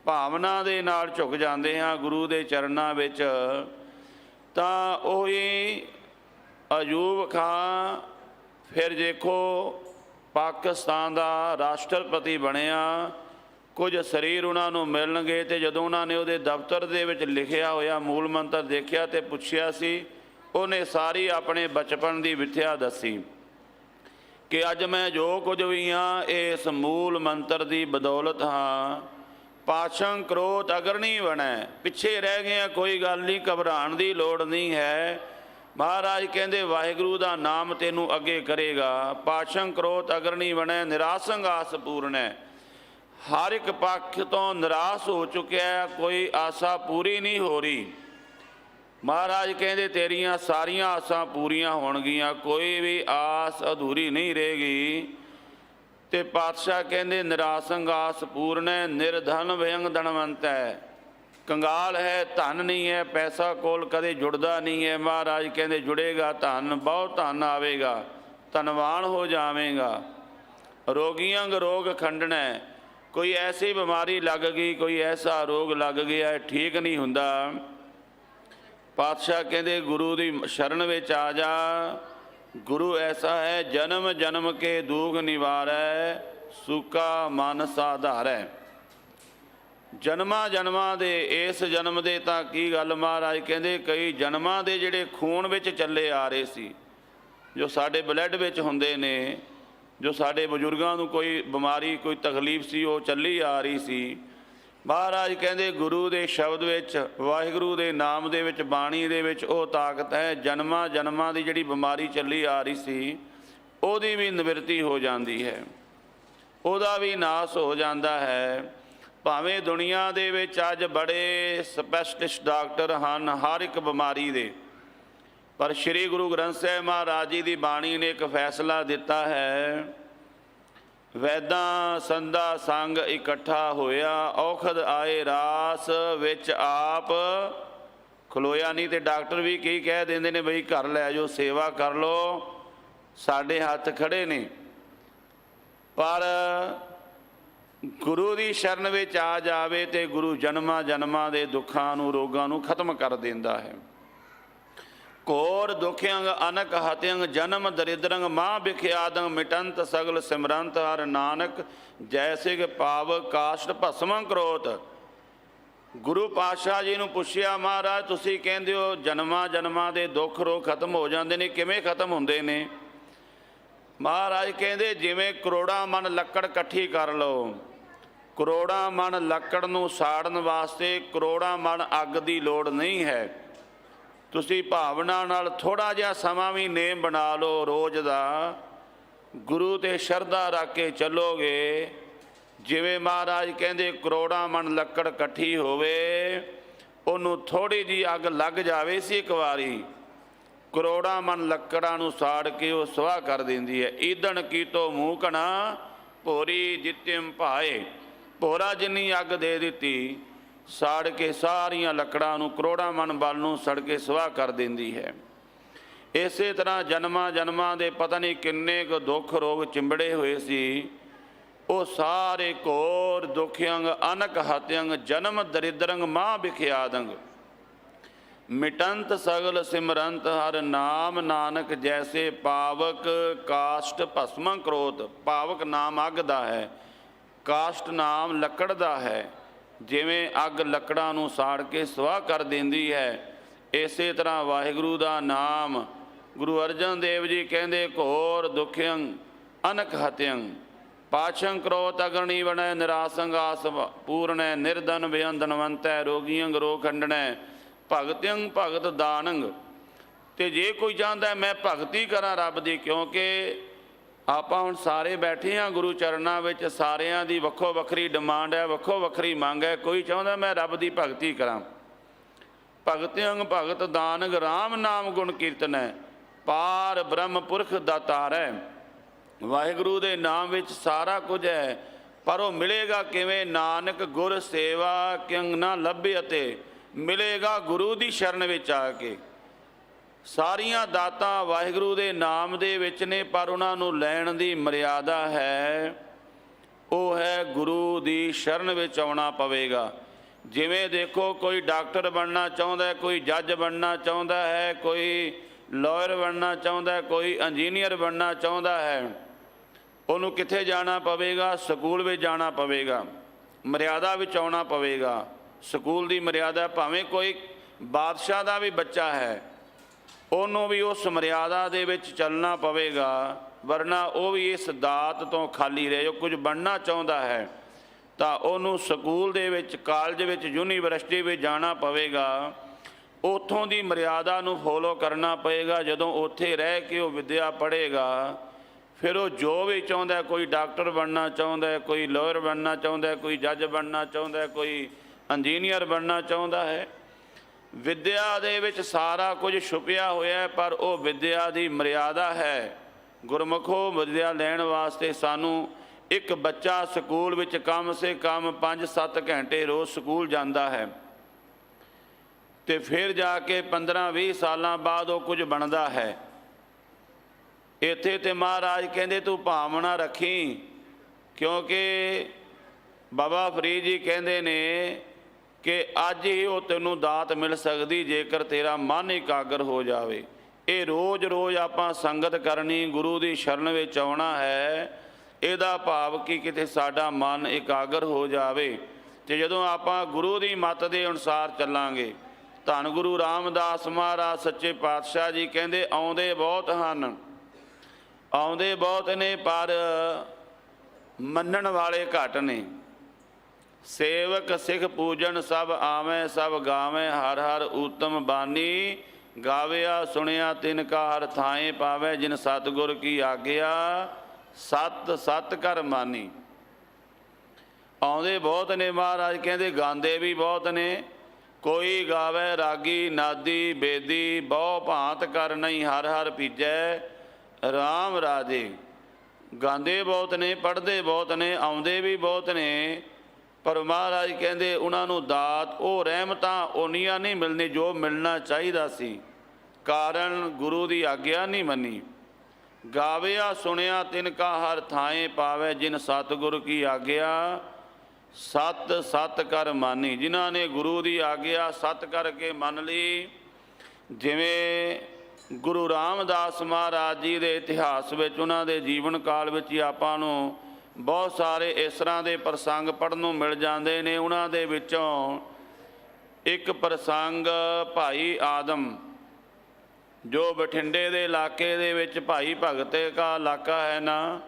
ਭਾਵਨਾ ਦੇ ਨਾਲ ਝੁਕ ਜਾਂਦੇ ਹਾਂ ਗੁਰੂ ਦੇ ਚਰਨਾਂ ਵਿੱਚ, ਤਾਂ ਉਹੀ ਅਯੂਬ ਖਾਨ ਫਿਰ ਦੇਖੋ ਪਾਕਿਸਤਾਨ ਦਾ ਰਾਸ਼ਟਰਪਤੀ ਬਣਿਆ। ਕੁਝ ਸਰੀਰ ਉਹਨਾਂ ਨੂੰ ਮਿਲਣਗੇ ਤੇ ਜਦੋਂ ਉਹਨਾਂ ਨੇ ਉਹਦੇ ਦਫ਼ਤਰ ਦੇ ਵਿੱਚ ਲਿਖਿਆ ਹੋਇਆ ਮੂਲ ਮੰਤਰ ਦੇਖਿਆ ਤੇ ਪੁੱਛਿਆ ਸੀ, ਉਹਨੇ ਸਾਰੀ ਆਪਣੇ ਬਚਪਨ ਦੀ ਵਿਥਿਆ ਦੱਸੀ ਕਿ ਅੱਜ ਮੈਂ ਜੋ ਕੁਝ ਵੀ ਹਾਂ ਇਸ ਮੂਲ ਮੰਤਰ ਦੀ ਬਦੌਲਤ ਹਾਂ। ਪਾਸ਼ੰ ਕ੍ਰੋਧ ਅਗਰਣੀ ਬਣੈ, ਪਿੱਛੇ ਰਹਿ ਗਏ, ਕੋਈ ਗੱਲ ਨਹੀਂ, ਘਬਰਾਉਣ ਦੀ ਲੋੜ ਨਹੀਂ ਹੈ। ਮਹਾਰਾਜ ਕਹਿੰਦੇ ਵਾਹਿਗੁਰੂ ਦਾ ਨਾਮ ਤੈਨੂੰ ਅੱਗੇ ਕਰੇਗਾ। ਪਾਸ਼ੰ ਕ੍ਰੋਧ ਅਗਰਣੀ ਬਣੈ, ਨਿਰਾਸੰਗ ਆਸ ਪੂਰਣੈ। ਹਰ ਇੱਕ ਪੱਖ ਤੋਂ ਨਿਰਾਸ਼ ਹੋ ਚੁੱਕਿਆ, ਕੋਈ ਆਸਾ ਪੂਰੀ ਨਹੀਂ ਹੋ ਰਹੀ। ਮਹਾਰਾਜ ਕਹਿੰਦੇ ਤੇਰੀਆਂ ਸਾਰੀਆਂ ਆਸਾਂ ਪੂਰੀਆਂ ਹੋਣਗੀਆਂ, ਕੋਈ ਵੀ ਆਸ ਅਧੂਰੀ ਨਹੀਂ ਰਹੇਗੀ। ਤੇ ਪਾਤਸ਼ਾਹ ਕਹਿੰਦੇ ਨਿਰਾਸੰਗ ਆਸ ਪੂਰਨ ਹੈ, ਨਿਰਧਨ ਵਿਅੰਗ ਧਨਵੰਤ ਹੈ। ਕੰਗਾਲ ਹੈ, ਧਨ ਨਹੀਂ ਹੈ, ਪੈਸਾ ਕੋਲ ਕਦੇ ਜੁੜਦਾ ਨਹੀਂ ਹੈ। ਮਹਾਰਾਜ ਕਹਿੰਦੇ ਜੁੜੇਗਾ ਧਨ, ਬਹੁਤ ਧਨ ਆਵੇਗਾ, ਧਨਵਾਨ ਹੋ ਜਾਵੇਗਾ। ਰੋਗੀਆਂ ਰੋਗ ਖੰਡਣਾ, ਕੋਈ ਐਸੀ ਬਿਮਾਰੀ ਲੱਗ ਗਈ, ਕੋਈ ਐਸਾ ਰੋਗ ਲੱਗ ਗਿਆ ਠੀਕ ਨਹੀਂ ਹੁੰਦਾ। ਪਾਤਸ਼ਾਹ ਕਹਿੰਦੇ ਗੁਰੂ ਦੀ ਸ਼ਰਨ ਵਿੱਚ ਆ ਜਾ। ਗੁਰੂ ਐਸਾ ਹੈ ਜਨਮ ਜਨਮ ਕੇ ਦੁਖ ਨਿਵਾਰੈ, ਸੁੱਕਾ ਮਨ ਸਾਧਾਰੈ। ਜਨਮਾਂ ਜਨਮਾਂ ਦੇ, ਇਸ ਜਨਮ ਦੇ ਤਾਂ ਕੀ ਗੱਲ, ਮਹਾਰਾਜ ਕਹਿੰਦੇ ਕਈ ਜਨਮਾਂ ਦੇ ਜਿਹੜੇ ਖੂਨ ਵਿੱਚ ਚੱਲੇ ਆ ਰਹੇ ਸੀ, ਜੋ ਸਾਡੇ ਬਲੱਡ ਵਿੱਚ ਹੁੰਦੇ ਨੇ, ਜੋ ਸਾਡੇ ਬਜ਼ੁਰਗਾਂ ਨੂੰ ਕੋਈ ਬਿਮਾਰੀ ਕੋਈ ਤਕਲੀਫ ਸੀ ਉਹ ਚੱਲੀ ਆ ਰਹੀ ਸੀ। ਮਹਾਰਾਜ ਕਹਿੰਦੇ ਗੁਰੂ ਦੇ ਸ਼ਬਦ ਵਿੱਚ, ਵਾਹਿਗੁਰੂ ਦੇ ਨਾਮ ਦੇ ਵਿੱਚ, ਬਾਣੀ ਦੇ ਵਿੱਚ ਉਹ ਤਾਕਤ ਹੈ। ਜਨਮਾਂ ਜਨਮਾਂ ਦੀ ਜਿਹੜੀ ਬਿਮਾਰੀ ਚੱਲੀ ਆ ਰਹੀ ਸੀ ਉਹਦੀ ਵੀ ਨਿਵਰਤੀ ਹੋ ਜਾਂਦੀ ਹੈ, ਉਹਦਾ ਵੀ ਨਾਸ ਹੋ ਜਾਂਦਾ ਹੈ। ਭਾਵੇਂ ਦੁਨੀਆ ਦੇ ਵਿੱਚ ਅੱਜ ਬੜੇ ਸਪੈਸ਼ਲਿਸਟ ਡਾਕਟਰ ਹਨ ਹਰ ਇੱਕ ਬਿਮਾਰੀ ਦੇ, ਪਰ ਸ੍ਰੀ ਗੁਰੂ ਗ੍ਰੰਥ ਸਾਹਿਬ ਮਹਾਰਾਜ ਜੀ ਦੀ ਬਾਣੀ ਨੇ ਇੱਕ ਫੈਸਲਾ ਦਿੱਤਾ ਹੈ, ਵੈਦਾਂ ਸੰਧਾ ਸੰਗ ਇਕੱਠਾ ਹੋਇਆ, ਔਖਦ ਆਏ ਰਾਸ ਵਿੱਚ ਆਪ ਖਲੋਇਆ। ਨਹੀਂ ਤੇ ਡਾਕਟਰ ਵੀ ਕੀ ਕਹਿ ਦਿੰਦੇ ਨੇ, ਬਈ ਘਰ ਲੈ ਜਾਓ, ਸੇਵਾ ਕਰ ਲਓ, ਸਾਡੇ ਹੱਥ ਖੜੇ ਨੇ। ਪਰ ਗੁਰੂ ਦੀ ਸ਼ਰਨ ਵਿੱਚ ਆ ਜਾਵੇ ਤੇ ਗੁਰੂ ਜਨਮਾਂ ਜਨਮਾਂ ਦੇ ਦੁੱਖਾਂ ਨੂੰ, ਰੋਗਾਂ ਨੂੰ ਖਤਮ ਕਰ ਦਿੰਦਾ ਹੈ। ਘੋਰ ਦੁਖਿਅੰਗ ਅਨਕ ਹਤਿਅੰਗ ਜਨਮ ਦਰਿਦਰੰਗ ਮਾਂ ਬਿਖਿਆਦੰਗ ਮਿਟੰਤ ਸਗਲ ਸਿਮਰੰਤ ਹਰ ਨਾਨਕ ਜੈਸਿਗ ਪਾਵ ਕਾਸ਼ਟ ਭਸਮੰ ਕਰੋਤ। ਗੁਰੂ ਪਾਤਸ਼ਾਹ ਜੀ ਨੂੰ ਪੁੱਛਿਆ, ਮਹਾਰਾਜ ਤੁਸੀਂ ਕਹਿੰਦੇ ਹੋ ਜਨਮਾਂ ਜਨਮਾਂ ਦੇ ਦੁੱਖ ਰੋਗ ਖਤਮ ਹੋ ਜਾਂਦੇ ਨੇ, ਕਿਵੇਂ ਖਤਮ ਹੁੰਦੇ ਨੇ? ਮਹਾਰਾਜ ਕਹਿੰਦੇ ਜਿਵੇਂ ਕਰੋੜਾਂ ਮਨ ਲੱਕੜ ਇਕੱਠੀ ਕਰ ਲਓ, ਕਰੋੜਾਂ ਮਨ ਲੱਕੜ ਨੂੰ ਸਾੜਨ ਵਾਸਤੇ ਕਰੋੜਾਂ ਮਨ ਅੱਗ ਦੀ ਲੋੜ ਨਹੀਂ ਹੈ। ਤੁਸੀਂ ਭਾਵਨਾ ਨਾਲ ਥੋੜ੍ਹਾ ਜਿਹਾ ਸਮਾਂ ਵੀ ਨੇਮ ਬਣਾ ਲਓ ਰੋਜ਼ ਦਾ, ਗੁਰੂ 'ਤੇ ਸ਼ਰਧਾ ਰੱਖ ਕੇ ਚੱਲੋਗੇ। ਜਿਵੇਂ ਮਹਾਰਾਜ ਕਹਿੰਦੇ ਕਰੋੜਾਂ ਮਨ ਲੱਕੜ ਇਕੱਠੀ ਹੋਵੇ, ਉਹਨੂੰ ਥੋੜ੍ਹੀ ਜਿਹੀ ਅੱਗ ਲੱਗ ਜਾਵੇ ਸੀ ਇੱਕ ਵਾਰੀ, ਕਰੋੜਾਂ ਮਨ ਲੱਕੜਾਂ ਨੂੰ ਸਾੜ ਕੇ ਉਹ ਸੁਆਹ ਕਰ ਦਿੰਦੀ ਹੈ। ਈਦਣ ਕੀਤੋ ਮੂਕਣਾ ਭੋਰੀ ਜਿਤਿਮ ਭਾਏ, ਭੋਰਾ ਜਿੰਨੀ ਅੱਗ ਦੇ ਦਿੱਤੀ, ਸਾੜ ਕੇ ਸਾਰੀਆਂ ਲੱਕੜਾਂ ਨੂੰ, ਕਰੋੜਾਂ ਮਨ ਬਲ ਨੂੰ ਸੜ ਕੇ ਸੁਆਹ ਕਰ ਦਿੰਦੀ ਹੈ। ਇਸੇ ਤਰ੍ਹਾਂ ਜਨਮਾਂ ਜਨਮਾਂ ਦੇ ਪਤਾ ਨਹੀਂ ਕਿੰਨੇ ਕੁ ਦੁੱਖ ਰੋਗ ਚਿੰਬੜੇ ਹੋਏ ਸੀ, ਉਹ ਸਾਰੇ ਘੋਰ ਦੁਖਿਅੰਗ ਅਨਕ ਹਤਿਅੰਗ ਜਨਮ ਦਰਿਦਰੰਗ ਮਾਂ ਬਿਖਿਆਦੰਗ ਮਿਟੰਤ ਸਗਲ ਸਿਮਰੰਤ ਹਰ ਨਾਮ ਨਾਨਕ ਜੈਸੇ ਪਾਵਕ ਕਾਸ਼ਟ ਭਸਮੰ ਕਰੋਤ। ਪਾਵਕ ਨਾਮ ਅੱਗ ਦਾ ਹੈ, ਕਾਸ਼ਟ ਨਾਮ ਲੱਕੜ ਦਾ ਹੈ। ਜਿਵੇਂ ਅੱਗ ਲੱਕੜਾਂ ਨੂੰ ਸਾੜ ਕੇ ਸੁਆਹ ਕਰ ਦਿੰਦੀ ਹੈ, ਇਸੇ ਤਰ੍ਹਾਂ ਵਾਹਿਗੁਰੂ ਦਾ ਨਾਮ, ਗੁਰੂ ਅਰਜਨ ਦੇਵ ਜੀ ਕਹਿੰਦੇ ਘੋਰ ਦੁਖਿਅੰਗ ਅਨਕ ਹਤਿਅੰਗ ਪਾਸ਼ੰ ਕ੍ਰੋਧ ਅਗਰਣੀ ਬਣੈ, ਨਿਰਾਸੰਗ ਆਸ ਪੂਰਣੈ, ਨਿਰਧਨ ਵਿਅੰ ਧਨਵੰਤੈ, ਰੋਗੀਅੰਗ ਰੋਗ ਖੰਡਣੈ, ਭਗਤਿਅੰਗ ਭਗਤ ਦਾਨੰਗ। ਤੇ ਜੇ ਕੋਈ ਚਾਹੁੰਦਾ ਮੈਂ ਭਗਤੀ ਕਰਾਂ ਰੱਬ ਦੀ, ਕਿਉਂਕਿ ਆਪਾਂ ਹੁਣ ਸਾਰੇ ਬੈਠੇ ਹਾਂ ਗੁਰੂ ਚਰਨਾਂ ਵਿੱਚ, ਸਾਰਿਆਂ ਦੀ ਵੱਖੋ ਵੱਖਰੀ ਡਿਮਾਂਡ ਹੈ, ਵੱਖੋ ਵੱਖਰੀ ਮੰਗ ਹੈ। ਕੋਈ ਚਾਹੁੰਦਾ ਮੈਂ ਰੱਬ ਦੀ ਭਗਤੀ ਕਰਾਂ। ਭਗਤਿਅੰਗ ਭਗਤ ਦਾਨੰਗ ਰਾਮ ਨਾਮ ਗੁਣ ਕੀਰਤਨ ਹੈ, ਪਾਰ ਬ੍ਰਹਮ ਪੁਰਖ ਦਾਤਾਰ ਹੈ। ਵਾਹਿਗੁਰੂ ਦੇ ਨਾਮ ਵਿੱਚ ਸਾਰਾ ਕੁਝ ਹੈ, ਪਰ ਉਹ ਮਿਲੇਗਾ ਕਿਵੇਂ? ਨਾਨਕ ਗੁਰ ਸੇਵਾ ਕਿੰਗ ਨਾ ਲੱਭੇ, ਅਤੇ ਮਿਲੇਗਾ ਗੁਰੂ ਦੀ ਸ਼ਰਨ ਵਿੱਚ ਆ ਕੇ। ਸਾਰੀਆਂ ਦਾਤਾਂ ਵਾਹਿਗੁਰੂ ਦੇ ਨਾਮ ਦੇ ਵਿੱਚ ਨੇ, ਪਰ ਉਹਨਾਂ ਨੂੰ ਲੈਣ ਦੀ ਮਰਿਆਦਾ ਹੈ, ਉਹ ਹੈ ਗੁਰੂ ਦੀ ਸ਼ਰਨ ਵਿੱਚ ਆਉਣਾ ਪਵੇਗਾ। ਜਿਵੇਂ ਦੇਖੋ ਕੋਈ ਡਾਕਟਰ ਬਣਨਾ ਚਾਹੁੰਦਾ ਹੈ, ਕੋਈ ਜੱਜ ਬਣਨਾ ਚਾਹੁੰਦਾ ਹੈ, ਕੋਈ ਲਾਇਰ ਬਣਨਾ ਚਾਹੁੰਦਾ, ਕੋਈ ਇੰਜੀਨੀਅਰ ਬਣਨਾ ਚਾਹੁੰਦਾ ਹੈ, ਉਹਨੂੰ ਕਿੱਥੇ ਜਾਣਾ ਪਵੇਗਾ? ਸਕੂਲ ਵਿੱਚ ਜਾਣਾ ਪਵੇਗਾ, ਮਰਿਆਦਾ ਵਿੱਚ ਆਉਣਾ ਪਵੇਗਾ। ਸਕੂਲ ਦੀ ਮਰਿਆਦਾ, ਭਾਵੇਂ ਕੋਈ ਬਾਦਸ਼ਾਹ ਦਾ ਵੀ ਬੱਚਾ ਹੈ, ਉਹਨੂੰ ਵੀ ਉਸ ਮਰਿਆਦਾ ਦੇ ਵਿੱਚ ਚੱਲਣਾ ਪਵੇਗਾ, ਵਰਨਾ ਉਹ ਵੀ ਇਸ ਦਾਤ ਤੋਂ ਖਾਲੀ ਰਹੇ। ਜੋ ਕੁਝ ਬਣਨਾ ਚਾਹੁੰਦਾ ਹੈ ਤਾਂ ਉਹਨੂੰ ਸਕੂਲ ਦੇ ਵਿੱਚ, ਕਾਲਜ ਵਿੱਚ, ਯੂਨੀਵਰਸਿਟੀ ਵਿੱਚ ਜਾਣਾ ਪਵੇਗਾ, ਉੱਥੋਂ ਦੀ ਮਰਿਆਦਾ ਨੂੰ ਫੋਲੋ ਕਰਨਾ ਪਏਗਾ। ਜਦੋਂ ਉੱਥੇ ਰਹਿ ਕੇ ਉਹ ਵਿੱਦਿਆ ਪੜ੍ਹੇਗਾ, ਫਿਰ ਉਹ ਜੋ ਵੀ ਚਾਹੁੰਦਾ, ਕੋਈ ਡਾਕਟਰ ਬਣਨਾ ਚਾਹੁੰਦਾ, ਕੋਈ ਲਾਇਰ ਬਣਨਾ ਚਾਹੁੰਦਾ, ਕੋਈ ਜੱਜ ਬਣਨਾ ਚਾਹੁੰਦਾ, ਕੋਈ ਇੰਜੀਨੀਅਰ ਬਣਨਾ ਚਾਹੁੰਦਾ ਹੈ। ਵਿੱਦਿਆ ਦੇ ਵਿੱਚ ਸਾਰਾ ਕੁਝ ਛੁਪਿਆ ਹੋਇਆ ਹੈ, ਪਰ ਉਹ ਵਿੱਦਿਆ ਦੀ ਮਰਿਆਦਾ ਹੈ। ਗੁਰਮੁਖੋ, ਵਿੱਦਿਆ ਲੈਣ ਵਾਸਤੇ ਸਾਨੂੰ ਇੱਕ ਬੱਚਾ ਸਕੂਲ ਵਿੱਚ ਕਮ ਸੇ ਕਮ 5-7 ਘੰਟੇ ਰੋਜ਼ ਸਕੂਲ ਜਾਂਦਾ ਹੈ, ਤੇ ਫਿਰ ਜਾ ਕੇ 15-20 ਸਾਲਾਂ ਬਾਅਦ ਉਹ ਕੁਝ ਬਣਦਾ ਹੈ। ਇੱਥੇ ਤੇ ਮਹਾਰਾਜ ਕਹਿੰਦੇ ਤੂੰ ਭਾਵਨਾ ਰੱਖੀ, ਕਿਉਂਕਿ ਬਾਬਾ ਫਰੀਦ ਜੀ ਕਹਿੰਦੇ ਨੇ ਕਿ ਅੱਜ ਹੀ ਉਹ ਤੈਨੂੰ ਦਾਤ ਮਿਲ ਸਕਦੀ ਜੇਕਰ ਤੇਰਾ ਮਨ ਇਕਾਗਰ ਹੋ ਜਾਵੇ। ਇਹ ਰੋਜ਼ ਆਪਾਂ ਸੰਗਤ ਕਰਨੀ, ਗੁਰੂ ਦੀ ਸ਼ਰਨ ਵਿੱਚ ਆਉਣਾ ਹੈ। ਇਹਦਾ ਭਾਵ ਕਿ ਕਿਤੇ ਸਾਡਾ ਮਨ ਇਕਾਗਰ ਹੋ ਜਾਵੇ, ਤੇ ਜਦੋਂ ਆਪਾਂ ਗੁਰੂ ਦੀ ਮੱਤ ਦੇ ਅਨੁਸਾਰ ਚੱਲਾਂਗੇ। ਧੰਨ ਗੁਰੂ ਰਾਮਦਾਸ ਮਹਾਰਾਜ ਸੱਚੇ ਪਾਤਸ਼ਾਹ ਜੀ ਕਹਿੰਦੇ ਆਉਂਦੇ ਬਹੁਤ ਹਨ, ਆਉਂਦੇ ਬਹੁਤ ਨੇ, ਪਰ ਮੰਨਣ ਵਾਲੇ ਘੱਟ ਨੇ। ਸੇਵਕ ਸਿੱਖ ਪੂਜਨ ਸਭ ਆਵੇਂ, ਸਭ ਗਾਵੇਂ, ਹਰ ਹਰ ਊਤਮ ਬਾਣੀ, ਗਾਵਿਆ ਸੁਣਿਆ ਤਿਨ ਕਾ ਹਰ ਥਾਏ ਪਾਵੇ, ਜਿਨ ਸਤਿਗੁਰ ਕੀ ਆਗਿਆ ਸਤ ਸਤ ਕਰ ਮਾਨੀ। ਆਉਂਦੇ ਬਹੁਤ ਨੇ, ਮਹਾਰਾਜ ਕਹਿੰਦੇ ਗਾਉਂਦੇ ਵੀ ਬਹੁਤ ਨੇ। ਕੋਈ ਗਾਵੇ ਰਾਗੀ ਨਾਦੀ ਬੇਦੀ, ਬਹੁ ਭਾਂਤ ਕਰ ਨਹੀਂ, ਹਰ ਹਰ ਪੀਜੈ ਰਾਮ ਰਾਜੇ। ਗਾਉਂਦੇ ਬਹੁਤ ਨੇ, ਪੜ੍ਹਦੇ ਬਹੁਤ ਨੇ, ਆਉਂਦੇ ਵੀ ਬਹੁਤ ਨੇ, ਪਰ ਮਹਾਰਾਜ ਕਹਿੰਦੇ ਉਹਨਾਂ ਨੂੰ ਦਾਤ, ਉਹ ਰਹਿਮਤਾਂ ਓਨੀਆਂ ਨਹੀਂ ਮਿਲਣੀ ਜੋ ਮਿਲਣਾ ਚਾਹੀਦਾ ਸੀ, ਕਾਰਨ ਗੁਰੂ ਦੀ ਆਗਿਆ ਨਹੀਂ ਮੰਨੀ। ਗਾਵਿਆ ਸੁਣਿਆ ਤਿਨ ਕਾ ਹਰ ਥਾਏ ਪਾਵੇ, ਜਿਨ ਸਤਿਗੁਰ ਕੀ ਆਗਿਆ ਸਤ ਸਤ ਕਰ ਮਾਨੀ। ਜਿਨ੍ਹਾਂ ਨੇ ਗੁਰੂ ਦੀ ਆਗਿਆ ਸਤ ਕਰਕੇ ਮੰਨ ਲਈ, ਜਿਵੇਂ ਗੁਰੂ ਰਾਮਦਾਸ ਮਹਾਰਾਜ ਜੀ ਦੇ ਇਤਿਹਾਸ ਵਿੱਚ, ਉਹਨਾਂ ਦੇ ਜੀਵਨ ਕਾਲ ਵਿੱਚ ਹੀ ਆਪਾਂ ਨੂੰ ਬਹੁਤ ਸਾਰੇ ਇਸ ਤਰ੍ਹਾਂ ਦੇ ਪ੍ਰਸੰਗ ਪੜ੍ਹਨ ਨੂੰ ਮਿਲ ਜਾਂਦੇ ਨੇ। ਉਹਨਾਂ ਦੇ ਵਿੱਚੋਂ ਇੱਕ ਪ੍ਰਸੰਗ ਭਾਈ ਆਦਮ, ਜੋ ਬਠਿੰਡੇ ਦੇ ਇਲਾਕੇ ਦੇ ਵਿੱਚ ਭਾਈ ਭਗਤ ਦਾ ਇਲਾਕਾ ਹੈ ਨਾ,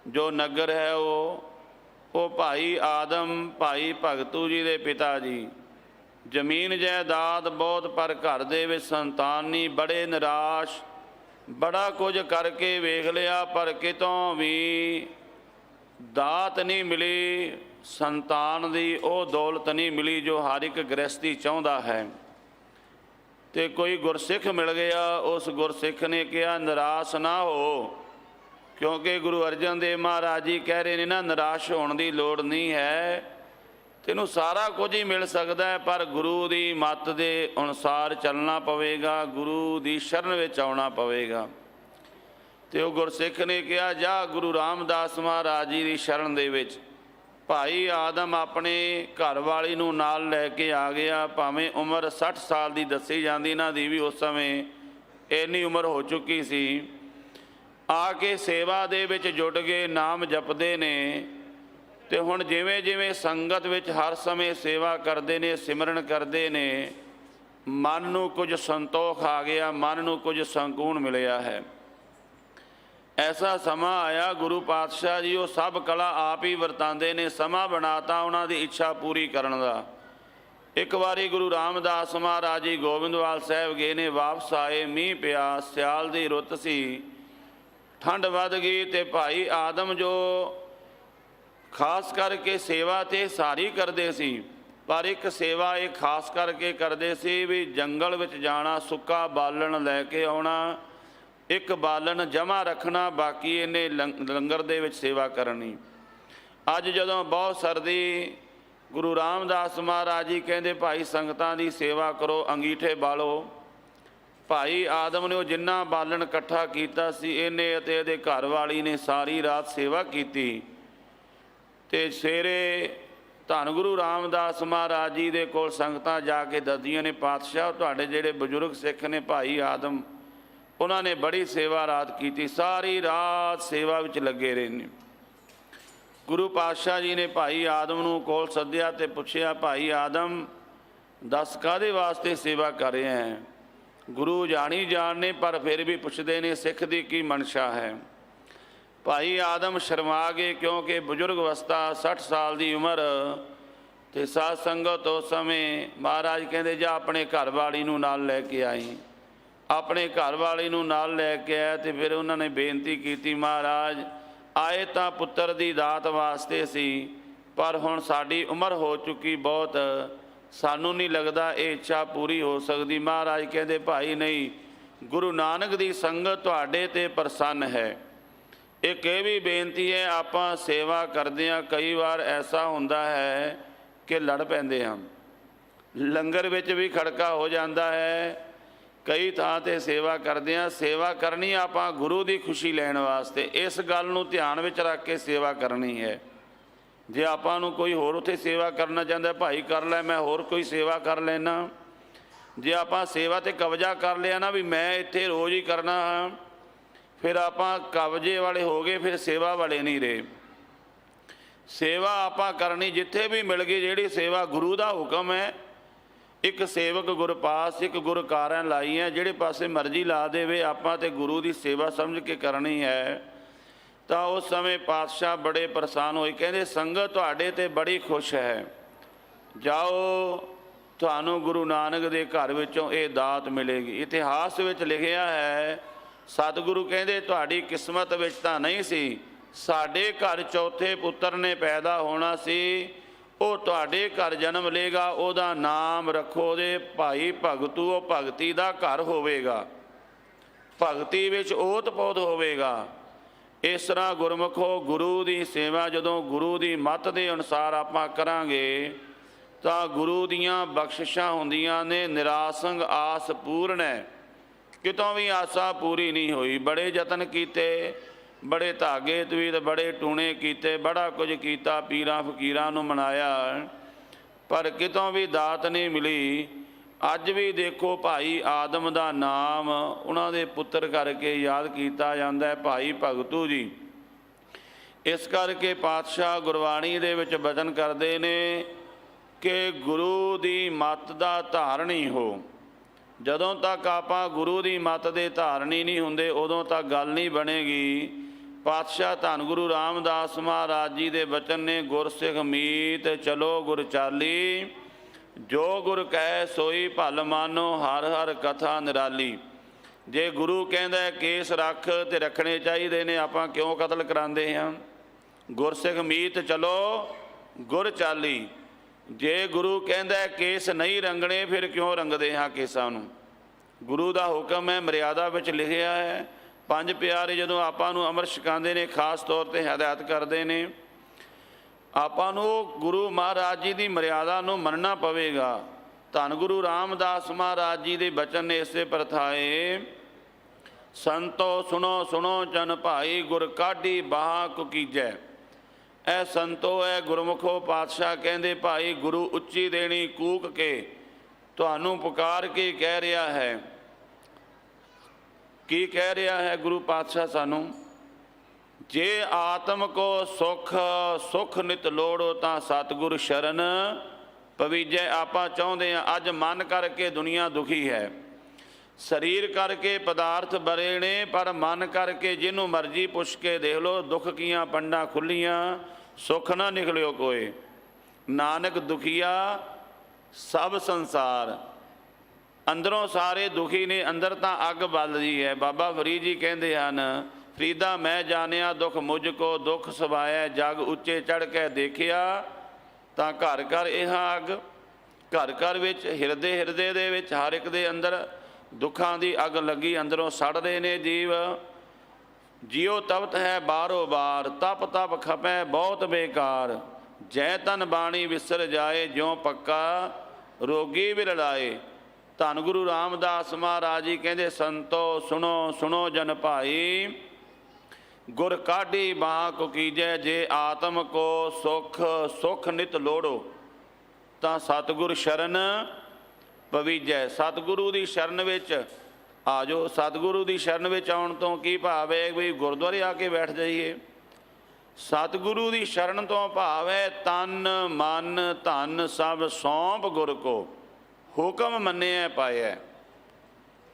ਜੋ ਨਗਰ ਹੈ, ਉਹ ਭਾਈ ਆਦਮ, ਭਾਈ ਭਗਤੂ ਜੀ ਦੇ ਪਿਤਾ ਜੀ। ਜ਼ਮੀਨ ਜਾਇਦਾਦ ਬਹੁਤ, ਪਰ ਘਰ ਦੇ ਵਿੱਚ ਸੰਤਾਨ ਨਹੀਂ। ਬੜੇ ਨਿਰਾਸ਼, ਬੜਾ ਕੁਝ ਕਰਕੇ ਵੇਖ ਲਿਆ, ਪਰ ਕਿਤੋਂ ਵੀ ਦਾਤ ਨਹੀਂ ਮਿਲੀ, ਸੰਤਾਨ ਦੀ ਉਹ ਦੌਲਤ ਨਹੀਂ ਮਿਲੀ ਜੋ ਹਰ ਇੱਕ ਗ੍ਰਸਤੀ ਚਾਹੁੰਦਾ ਹੈ। ਤੇ ਕੋਈ ਗੁਰਸਿੱਖ ਮਿਲ ਗਿਆ। ਉਸ ਗੁਰਸਿੱਖ ਨੇ ਕਿਹਾ ਨਿਰਾਸ਼ ਨਾ ਹੋ, ਕਿਉਂਕਿ ਗੁਰੂ ਅਰਜਨ ਦੇਵ ਮਹਾਰਾਜ ਜੀ ਕਹਿ ਰਹੇ ਨੇ ਨਾ, ਨਿਰਾਸ਼ ਹੋਣ ਦੀ ਲੋੜ ਨਹੀਂ ਹੈ, ਤੈਨੂੰ ਸਾਰਾ ਕੁਝ ਹੀ ਮਿਲ ਸਕਦਾ ਹੈ, ਪਰ ਗੁਰੂ ਦੀ ਮੱਤ ਦੇ ਅਨੁਸਾਰ ਚੱਲਣਾ ਪਵੇਗਾ, ਗੁਰੂ ਦੀ ਸ਼ਰਨ ਵਿੱਚ ਆਉਣਾ ਪਵੇਗਾ। ਤੇ ਉਹ ਗੁਰਸਿੱਖ ਨੇ ਕਿਹਾ ਜਾ ਗੁਰੂ ਰਾਮਦਾਸ ਮਹਾਰਾਜ ਜੀ ਦੀ ਸ਼ਰਨ ਦੇ ਵਿੱਚ। ਭਾਈ ਆਦਮ ਆਪਣੇ ਘਰ ਵਾਲੀ ਨੂੰ ਨਾਲ ਲੈ ਕੇ ਆ ਗਿਆ। ਭਾਵੇਂ ਉਮਰ 60 ਸਾਲ ਦੀ ਦੱਸੀ ਜਾਂਦੀ, ਇਹਨਾਂ ਦੀ ਵੀ ਉਸ ਸਮੇਂ ਇੰਨੀ ਉਮਰ ਹੋ ਚੁੱਕੀ ਸੀ। ਆ ਕੇ ਸੇਵਾ ਦੇ ਵਿੱਚ ਜੁਟ ਗਏ, ਨਾਮ ਜਪਦੇ ਨੇ। ਤੇ ਹੁਣ ਜਿਵੇਂ ਜਿਵੇਂ ਸੰਗਤ ਵਿੱਚ ਹਰ ਸਮੇਂ ਸੇਵਾ ਕਰਦੇ ਨੇ, ਸਿਮਰਨ ਕਰਦੇ ਨੇ, ਮਨ ਨੂੰ ਕੁਝ ਸੰਤੋਖ ਆ ਗਿਆ, ਮਨ ਨੂੰ ਕੁਝ ਸਕੂਨ ਮਿਲਿਆ ਹੈ। ਐਸਾ ਸਮਾਂ ਆਇਆ, ਗੁਰੂ ਪਾਤਸ਼ਾਹ ਜੀ ਉਹ ਸਭ ਕਲਾ ਆਪ ਹੀ ਵਰਤਾਉਂਦੇ ਨੇ। ਸਮਾਂ ਬਣਾਤਾ ਉਹਨਾਂ ਦੀ ਇੱਛਾ ਪੂਰੀ ਕਰਨ ਦਾ। ਇੱਕ ਵਾਰੀ ਗੁਰੂ ਰਾਮਦਾਸ ਮਹਾਰਾਜ ਜੀ ਗੋਬਿੰਦਵਾਲ ਸਾਹਿਬ ਗਏ ਨੇ, ਵਾਪਸ ਆਏ, ਮੀਂਹ ਪਿਆ, ਸਿਆਲ ਦੀ ਰੁੱਤ ਸੀ, ਠੰਡ ਵੱਧ ਗਈ। ਤੇ ਭਾਈ ਆਦਮ ਜੋ ਖਾਸ ਕਰਕੇ ਸੇਵਾ ਤੇ ਸਾਰੀ ਕਰਦੇ ਸੀ, ਪਰ ਇੱਕ ਸੇਵਾ ਇਹ ਖਾਸ ਕਰਕੇ ਕਰਦੇ ਸੀ ਵੀ ਜੰਗਲ ਵਿੱਚ ਜਾਣਾ, ਸੁੱਕਾ ਬਾਲਣ ਲੈ ਕੇ ਆਉਣਾ, ਇੱਕ ਬਾਲਣ ਜਮ੍ਹਾਂ ਰੱਖਣਾ, ਬਾਕੀ ਇਹਨੇ ਲੰਗਰ ਦੇ ਵਿੱਚ ਸੇਵਾ ਕਰਨੀ। ਅੱਜ ਜਦੋਂ ਬਹੁਤ ਸਰਦੀ, ਗੁਰੂ ਰਾਮਦਾਸ ਮਹਾਰਾਜ ਜੀ ਕਹਿੰਦੇ ਭਾਈ ਸੰਗਤਾਂ ਦੀ ਸੇਵਾ ਕਰੋ, ਅੰਗੀਠੇ ਬਾਲੋ। ਭਾਈ ਆਦਮ ਨੇ ਉਹ ਜਿੰਨਾ ਬਾਲਣ ਇਕੱਠਾ ਕੀਤਾ ਸੀ, ਇਹਨੇ ਅਤੇ ਇਹਦੇ ਘਰ ਵਾਲੀ ਨੇ ਸਾਰੀ ਰਾਤ ਸੇਵਾ ਕੀਤੀ। ਤੇ ਸਵੇਰੇ ਧੰਨ ਗੁਰੂ ਰਾਮਦਾਸ ਮਹਾਰਾਜ ਜੀ ਦੇ ਕੋਲ ਸੰਗਤਾਂ ਜਾ ਕੇ ਦੱਸਦੀਆਂ ਨੇ, ਪਾਤਸ਼ਾਹ ਤੁਹਾਡੇ ਜਿਹੜੇ ਬਜ਼ੁਰਗ ਸਿੱਖ ਨੇ ਭਾਈ ਆਦਮ, ਉਹਨਾਂ ਨੇ ਬੜੀ ਸੇਵਾ ਰਾਤ ਕੀਤੀ, ਸਾਰੀ ਰਾਤ ਸੇਵਾ ਵਿੱਚ ਲੱਗੇ ਰਹੇ ਨੇ। ਗੁਰੂ ਪਾਤਸ਼ਾਹ ਜੀ ਨੇ ਭਾਈ ਆਦਮ ਨੂੰ ਕੋਲ ਸੱਦਿਆ ਤੇ ਪੁੱਛਿਆ, ਭਾਈ ਆਦਮ ਦੱਸ ਕਾਹਦੇ ਵਾਸਤੇ ਸੇਵਾ ਕਰ ਰਿਹਾ ਹੈ? ਗੁਰੂ ਜਾਣੀ ਜਾਣਨੇ, ਪਰ ਫਿਰ ਵੀ ਪੁੱਛਦੇ ਨੇ ਸਿੱਖ ਦੀ ਕੀ ਮਨਸ਼ਾ ਹੈ। ਭਾਈ ਆਦਮ ਸ਼ਰਮਾ ਗਏ, ਕਿਉਂਕਿ ਬਜ਼ੁਰਗ ਅਵਸਥਾ 60 ਸਾਲ ਦੀ ਉਮਰ ਤੇ ਸਾਧ ਸੰਗਤ ਉਸ ਸਮੇਂ। ਮਹਾਰਾਜ ਕਹਿੰਦੇ ਜਾ ਆਪਣੇ ਘਰ ਵਾਲੀ ਨੂੰ ਨਾਲ ਲੈ ਕੇ ਆਈ। ਆਪਣੇ ਘਰ ਵਾਲੀ ਨੂੰ ਨਾਲ ਲੈ ਕੇ ਆਇਆ ਤੇ ਫਿਰ ਉਹਨਾਂ ਨੇ ਬੇਨਤੀ ਕੀਤੀ, ਮਹਾਰਾਜ ਆਏ ਤਾਂ ਪੁੱਤਰ ਦੀ ਦਾਤ ਵਾਸਤੇ ਸੀ, ਪਰ ਹੁਣ ਸਾਡੀ ਉਮਰ ਹੋ ਚੁੱਕੀ ਬਹੁਤ, ਸਾਨੂੰ ਨਹੀਂ ਲੱਗਦਾ ਇਹ ਇੱਛਾ ਪੂਰੀ ਹੋ ਸਕਦੀ। ਮਹਾਰਾਜ ਕਹਿੰਦੇ ਭਾਈ ਨਹੀਂ, ਗੁਰੂ ਨਾਨਕ ਦੀ ਸੰਗਤ ਤੁਹਾਡੇ ਤੇ ਪ੍ਰਸੰਨ ਹੈ। ਇੱਕ ਇਹ ਵੀ ਬੇਨਤੀ ਹੈ, ਆਪਾਂ ਸੇਵਾ ਕਰਦੇ ਹਾਂ, ਕਈ ਵਾਰ ਐਸਾ ਹੁੰਦਾ ਹੈ ਕਿ ਲੜ ਪੈਂਦੇ ਹਾਂ, ਲੰਗਰ ਵਿੱਚ ਵੀ ਖੜਕਾ ਹੋ ਜਾਂਦਾ ਹੈ। ਕਈ ਥਾਂ 'ਤੇ ਸੇਵਾ ਕਰਦੇ ਹਾਂ, ਸੇਵਾ ਕਰਨੀ ਆਪਾਂ ਗੁਰੂ ਦੀ ਖੁਸ਼ੀ ਲੈਣ ਵਾਸਤੇ, ਇਸ ਗੱਲ ਨੂੰ ਧਿਆਨ ਵਿੱਚ ਰੱਖ ਕੇ ਸੇਵਾ ਕਰਨੀ ਹੈ। ਜੇ ਆਪਾਂ ਨੂੰ ਕੋਈ ਹੋਰ ਉੱਥੇ ਸੇਵਾ ਕਰਨਾ ਚਾਹੁੰਦਾ, ਭਾਈ ਕਰ ਲੈ, ਮੈਂ ਹੋਰ ਕੋਈ ਸੇਵਾ ਕਰ ਲੈਣਾ। ਜੇ ਆਪਾਂ ਸੇਵਾ 'ਤੇ ਕਬਜ਼ਾ ਕਰ ਲਿਆ ਨਾ ਵੀ ਮੈਂ ਇੱਥੇ ਰੋਜ਼ ਹੀ ਕਰਨਾ ਹਾਂ, ਫਿਰ ਆਪਾਂ ਕਬਜ਼ੇ ਵਾਲੇ ਹੋ ਗਏ, ਫਿਰ ਸੇਵਾ ਵਾਲੇ ਨਹੀਂ ਰਹੇ। ਸੇਵਾ ਆਪਾਂ ਕਰਨੀ ਜਿੱਥੇ ਵੀ ਮਿਲ ਗਈ, ਜਿਹੜੀ ਸੇਵਾ ਗੁਰੂ ਦਾ ਹੁਕਮ ਹੈ। ਇੱਕ ਸੇਵਕ ਗੁਰਪਾਸ, ਇੱਕ ਗੁਰ ਕਾਰਾਂ ਲਾਈ ਹੈ, ਜਿਹੜੇ ਪਾਸੇ ਮਰਜ਼ੀ ਲਾ ਦੇਵੇ, ਆਪਾਂ ਤੇ ਗੁਰੂ ਦੀ ਸੇਵਾ ਸਮਝ ਕੇ ਕਰਨੀ ਹੈ। ਤਾਂ ਉਸ ਸਮੇਂ ਪਾਤਸ਼ਾਹ ਬੜੇ ਪ੍ਰਸੰਨ ਹੋਏ, ਕਹਿੰਦੇ ਸੰਗਤ ਤੁਹਾਡੇ ਤੇ ਬੜੀ ਖੁਸ਼ ਹੈ, ਜਾਓ ਤੁਹਾਨੂੰ ਗੁਰੂ ਨਾਨਕ ਦੇ ਘਰ ਵਿੱਚੋਂ ਇਹ ਦਾਤ ਮਿਲੇਗੀ। ਇਤਿਹਾਸ ਵਿੱਚ ਲਿਖਿਆ ਹੈ, ਸਤਿਗੁਰੂ ਕਹਿੰਦੇ ਤੁਹਾਡੀ ਕਿਸਮਤ ਵਿੱਚ ਤਾਂ ਨਹੀਂ ਸੀ, ਸਾਡੇ ਘਰ ਚੌਥੇ ਪੁੱਤਰ ਨੇ ਪੈਦਾ ਹੋਣਾ ਸੀ, ਉਹ ਤੁਹਾਡੇ ਘਰ ਜਨਮ ਲਏਗਾ, ਉਹਦਾ ਨਾਮ ਰੱਖੋ ਉਹਦੇ ਭਾਈ ਭਗਤੂ। ਉਹ ਭਗਤੀ ਦਾ ਘਰ ਹੋਵੇਗਾ, ਭਗਤੀ ਵਿੱਚ ਓਤ-ਪੋਤ ਹੋਵੇਗਾ। ਇਸ ਤਰ੍ਹਾਂ ਗੁਰਮੁਖੋ ਗੁਰੂ ਦੀ ਸੇਵਾ ਜਦੋਂ ਗੁਰੂ ਦੀ ਮੱਤ ਦੇ ਅਨੁਸਾਰ ਆਪਾਂ ਕਰਾਂਗੇ ਤਾਂ ਗੁਰੂ ਦੀਆਂ ਬਖਸ਼ਿਸ਼ਾਂ ਹੁੰਦੀਆਂ ਨੇ। ਨਿਰਾਸੰਗ ਆਸ ਪੂਰਨ ਹੈ, ਕਿਤੋਂ ਵੀ ਆਸਾ ਪੂਰੀ ਨਹੀਂ ਹੋਈ। ਬੜੇ ਯਤਨ ਕੀਤੇ, ਬੜੇ ਧਾਗੇ ਤਵੀਤ, ਬੜੇ ਟੂਣੇ ਕੀਤੇ, ਬੜਾ ਕੁਝ ਕੀਤਾ, ਪੀਰਾਂ ਫਕੀਰਾਂ ਨੂੰ ਮਨਾਇਆ, ਪਰ ਕਿਤੋਂ ਵੀ ਦਾਤ ਨਹੀਂ ਮਿਲੀ। ਅੱਜ ਵੀ ਦੇਖੋ ਭਾਈ ਆਦਮ ਦਾ ਨਾਮ ਉਹਨਾਂ ਦੇ ਪੁੱਤਰ ਕਰਕੇ ਯਾਦ ਕੀਤਾ ਜਾਂਦਾ ਹੈ, ਭਾਈ ਭਗਤੂ ਜੀ। ਇਸ ਕਰਕੇ ਪਾਤਸ਼ਾਹ ਗੁਰਬਾਣੀ ਦੇ ਵਿੱਚ ਬਚਨ ਕਰਦੇ ਨੇ ਕਿ ਗੁਰੂ ਦੀ ਮੱਤ ਦਾ ਧਾਰਨੀ ਹੋ। ਜਦੋਂ ਤੱਕ ਆਪਾਂ ਗੁਰੂ ਦੀ ਮੱਤ ਦੇ ਧਾਰਨੀ ਨਹੀਂ ਹੁੰਦੇ, ਉਦੋਂ ਤੱਕ ਗੱਲ ਨਹੀਂ ਬਣੇਗੀ। ਪਾਤਸ਼ਾਹ ਧੰਨ ਗੁਰੂ ਰਾਮਦਾਸ ਮਹਾਰਾਜ ਜੀ ਦੇ ਬਚਨ ਨੇ, ਗੁਰਸਿੱਖ ਮੀਤ ਚਲੋ ਗੁਰ ਚਾਲੀ, ਜੋ ਗੁਰ ਕਹਿ ਸੋਈ ਭਲ ਮਾਨੋ, ਹਰ ਹਰ ਕਥਾ ਨਿਰਾਲੀ। ਜੇ ਗੁਰੂ ਕਹਿੰਦਾ ਕੇਸ ਰੱਖ ਤੇ ਰੱਖਣੇ ਚਾਹੀਦੇ ਨੇ, ਆਪਾਂ ਕਿਉਂ ਕਤਲ ਕਰਾਉਂਦੇ ਹਾਂ? ਗੁਰਸਿੱਖ ਮੀਤ ਚਲੋ ਗੁਰ ਚਾਲੀ। ਜੇ ਗੁਰੂ ਕਹਿੰਦਾ ਕੇਸ ਨਹੀਂ ਰੰਗਣੇ, ਫਿਰ ਕਿਉਂ ਰੰਗਦੇ ਹਾਂ ਕੇਸਾਂ ਨੂੰ? ਗੁਰੂ ਦਾ ਹੁਕਮ ਹੈ, ਮਰਿਆਦਾ ਵਿੱਚ ਲਿਖਿਆ ਹੈ। ਪੰਜ ਪਿਆਰੇ ਜਦੋਂ ਆਪਾਂ ਨੂੰ ਅੰਮ੍ਰਿਤ ਛਕਾਉਂਦੇ ਨੇ, ਖਾਸ ਤੌਰ 'ਤੇ ਹਦਾਇਤ ਕਰਦੇ ਨੇ, ਆਪਾਂ ਨੂੰ ਗੁਰੂ ਮਹਾਰਾਜ ਜੀ ਦੀ ਮਰਿਆਦਾ ਨੂੰ ਮੰਨਣਾ ਪਵੇਗਾ। ਧੰਨ ਗੁਰੂ ਰਾਮਦਾਸ ਮਹਾਰਾਜ ਜੀ ਦੇ ਬਚਨ ਨੇ ਇਸੇ ਪ੍ਰਥਾਏ, ਸੰਤੋ ਸੁਣੋ ਸੁਣੋ ਜਨ ਭਾਈ, ਗੁਰ ਕਾਢੀ ਬਾਹ ਕੁਕੀਜੈ। ਇਹ ਸੰਤੋ ਹੈ ਗੁਰਮੁਖੋ, ਪਾਤਸ਼ਾਹ ਕਹਿੰਦੇ ਭਾਈ ਗੁਰੂ ਉੱਚੀ ਦੇਣੀ ਕੂਕ ਕੇ ਤੁਹਾਨੂੰ ਪੁਕਾਰ ਕੇ ਕਹਿ ਰਿਹਾ ਹੈ। ਕੀ ਕਹਿ ਰਿਹਾ ਹੈ ਗੁਰੂ ਪਾਤਸ਼ਾਹ ਸਾਨੂੰ? ਜੇ ਆਤਮ ਕੋ ਸੁਖ ਸੁਖ ਨਿਤ ਲੋੜੋ, ਤਾਂ ਸਤਿਗੁਰ ਸ਼ਰਨ ਪਵੀਜੈ। ਆਪਾਂ ਚਾਹੁੰਦੇ ਹਾਂ, ਅੱਜ ਮਨ ਕਰਕੇ ਦੁਨੀਆ ਦੁਖੀ ਹੈ, ਸਰੀਰ ਕਰਕੇ ਪਦਾਰਥ ਬਰੇ ਨੇ, ਪਰ ਮਨ ਕਰਕੇ ਜਿਹਨੂੰ ਮਰਜ਼ੀ ਪੁੱਛ ਕੇ ਦੇਖ ਲਓ, ਦੁੱਖ ਕੀਆਂ ਪੰਡਾਂ ਖੁੱਲੀਆਂ, ਸੁੱਖ ਨਾ ਨਿਕਲਿਓ ਕੋਏ। ਨਾਨਕ ਦੁਖੀਆ ਸਭ ਸੰਸਾਰ। ਅੰਦਰੋਂ ਸਾਰੇ ਦੁਖੀ ਨੇ, ਅੰਦਰ ਤਾਂ ਅੱਗ ਬਲਦੀ ਹੈ। ਬਾਬਾ ਫਰੀਦ ਜੀ ਕਹਿੰਦੇ ਹਨ, ਫਰੀਦਾ ਮੈਂ ਜਾਣਿਆ ਦੁੱਖ ਮੁਝ ਕੋ, ਦੁੱਖ ਸਵਾਇਆ ਜਗ ਉੱਚੇ ਚੜ੍ਹ ਕੇ ਦੇਖਿਆ, ਤਾਂ ਘਰ ਘਰ ਇਹ ਅੱਗ। ਘਰ ਘਰ ਵਿੱਚ ਹਿਰਦੇ ਹਿਰਦੇ ਦੇ ਵਿੱਚ ਹਰ ਇੱਕ ਦੇ ਅੰਦਰ ਦੁੱਖਾਂ ਦੀ ਅੱਗ ਲੱਗੀ, ਅੰਦਰੋਂ ਸੜਦੇ ਨੇ ਜੀਵ। ਜਿਉ ਤਪਤ ਹੈ ਬਾਰੋ ਬਾਰ, ਤਪ ਤਪ ਖਪੈ ਬਹੁਤ ਬੇਕਾਰ। ਜੈ ਤਨ ਬਾਣੀ ਵਿਸਰ ਜਾਏ, ਜਿਉ ਪੱਕਾ ਰੋਗੀ ਵਿਰਲਾਏ। ਧੰਨ ਗੁਰੂ ਰਾਮਦਾਸ ਮਹਾਰਾਜ ਜੀ ਕਹਿੰਦੇ, ਸੰਤੋ ਸੁਣੋ ਸੁਣੋ ਜਨ ਭਾਈ, ਗੁਰ ਕਾਢੀ ਬਾਹ ਕੁਕੀਜੈ। ਜੇ ਆਤਮ ਕੋ ਸੁਖ ਸੁਖ ਨਿਤ ਲੋੜੋ, ਤਾਂ ਸਤਿਗੁਰ ਸ਼ਰਨ ਪਵੀਜੈ। ਸਤਿਗੁਰੂ ਦੀ ਸ਼ਰਨ ਵਿੱਚ ਆ ਜਾਓ। ਸਤਿਗੁਰੂ ਦੀ ਸ਼ਰਨ ਵਿੱਚ ਆਉਣ ਤੋਂ ਕੀ ਭਾਵ ਹੈ ਵੀ ਗੁਰਦੁਆਰੇ ਆ ਕੇ ਬੈਠ ਜਾਈਏ। ਸਤਿਗੁਰੂ ਦੀ ਸ਼ਰਨ ਤੋਂ ਭਾਵ ਹੈ ਤਨ ਮਨ ਧਨ ਸਭ ਸੌਂਪ ਗੁਰ ਕੋ, ਹੁਕਮ ਮੰਨਿਆ ਪਾਇਆ।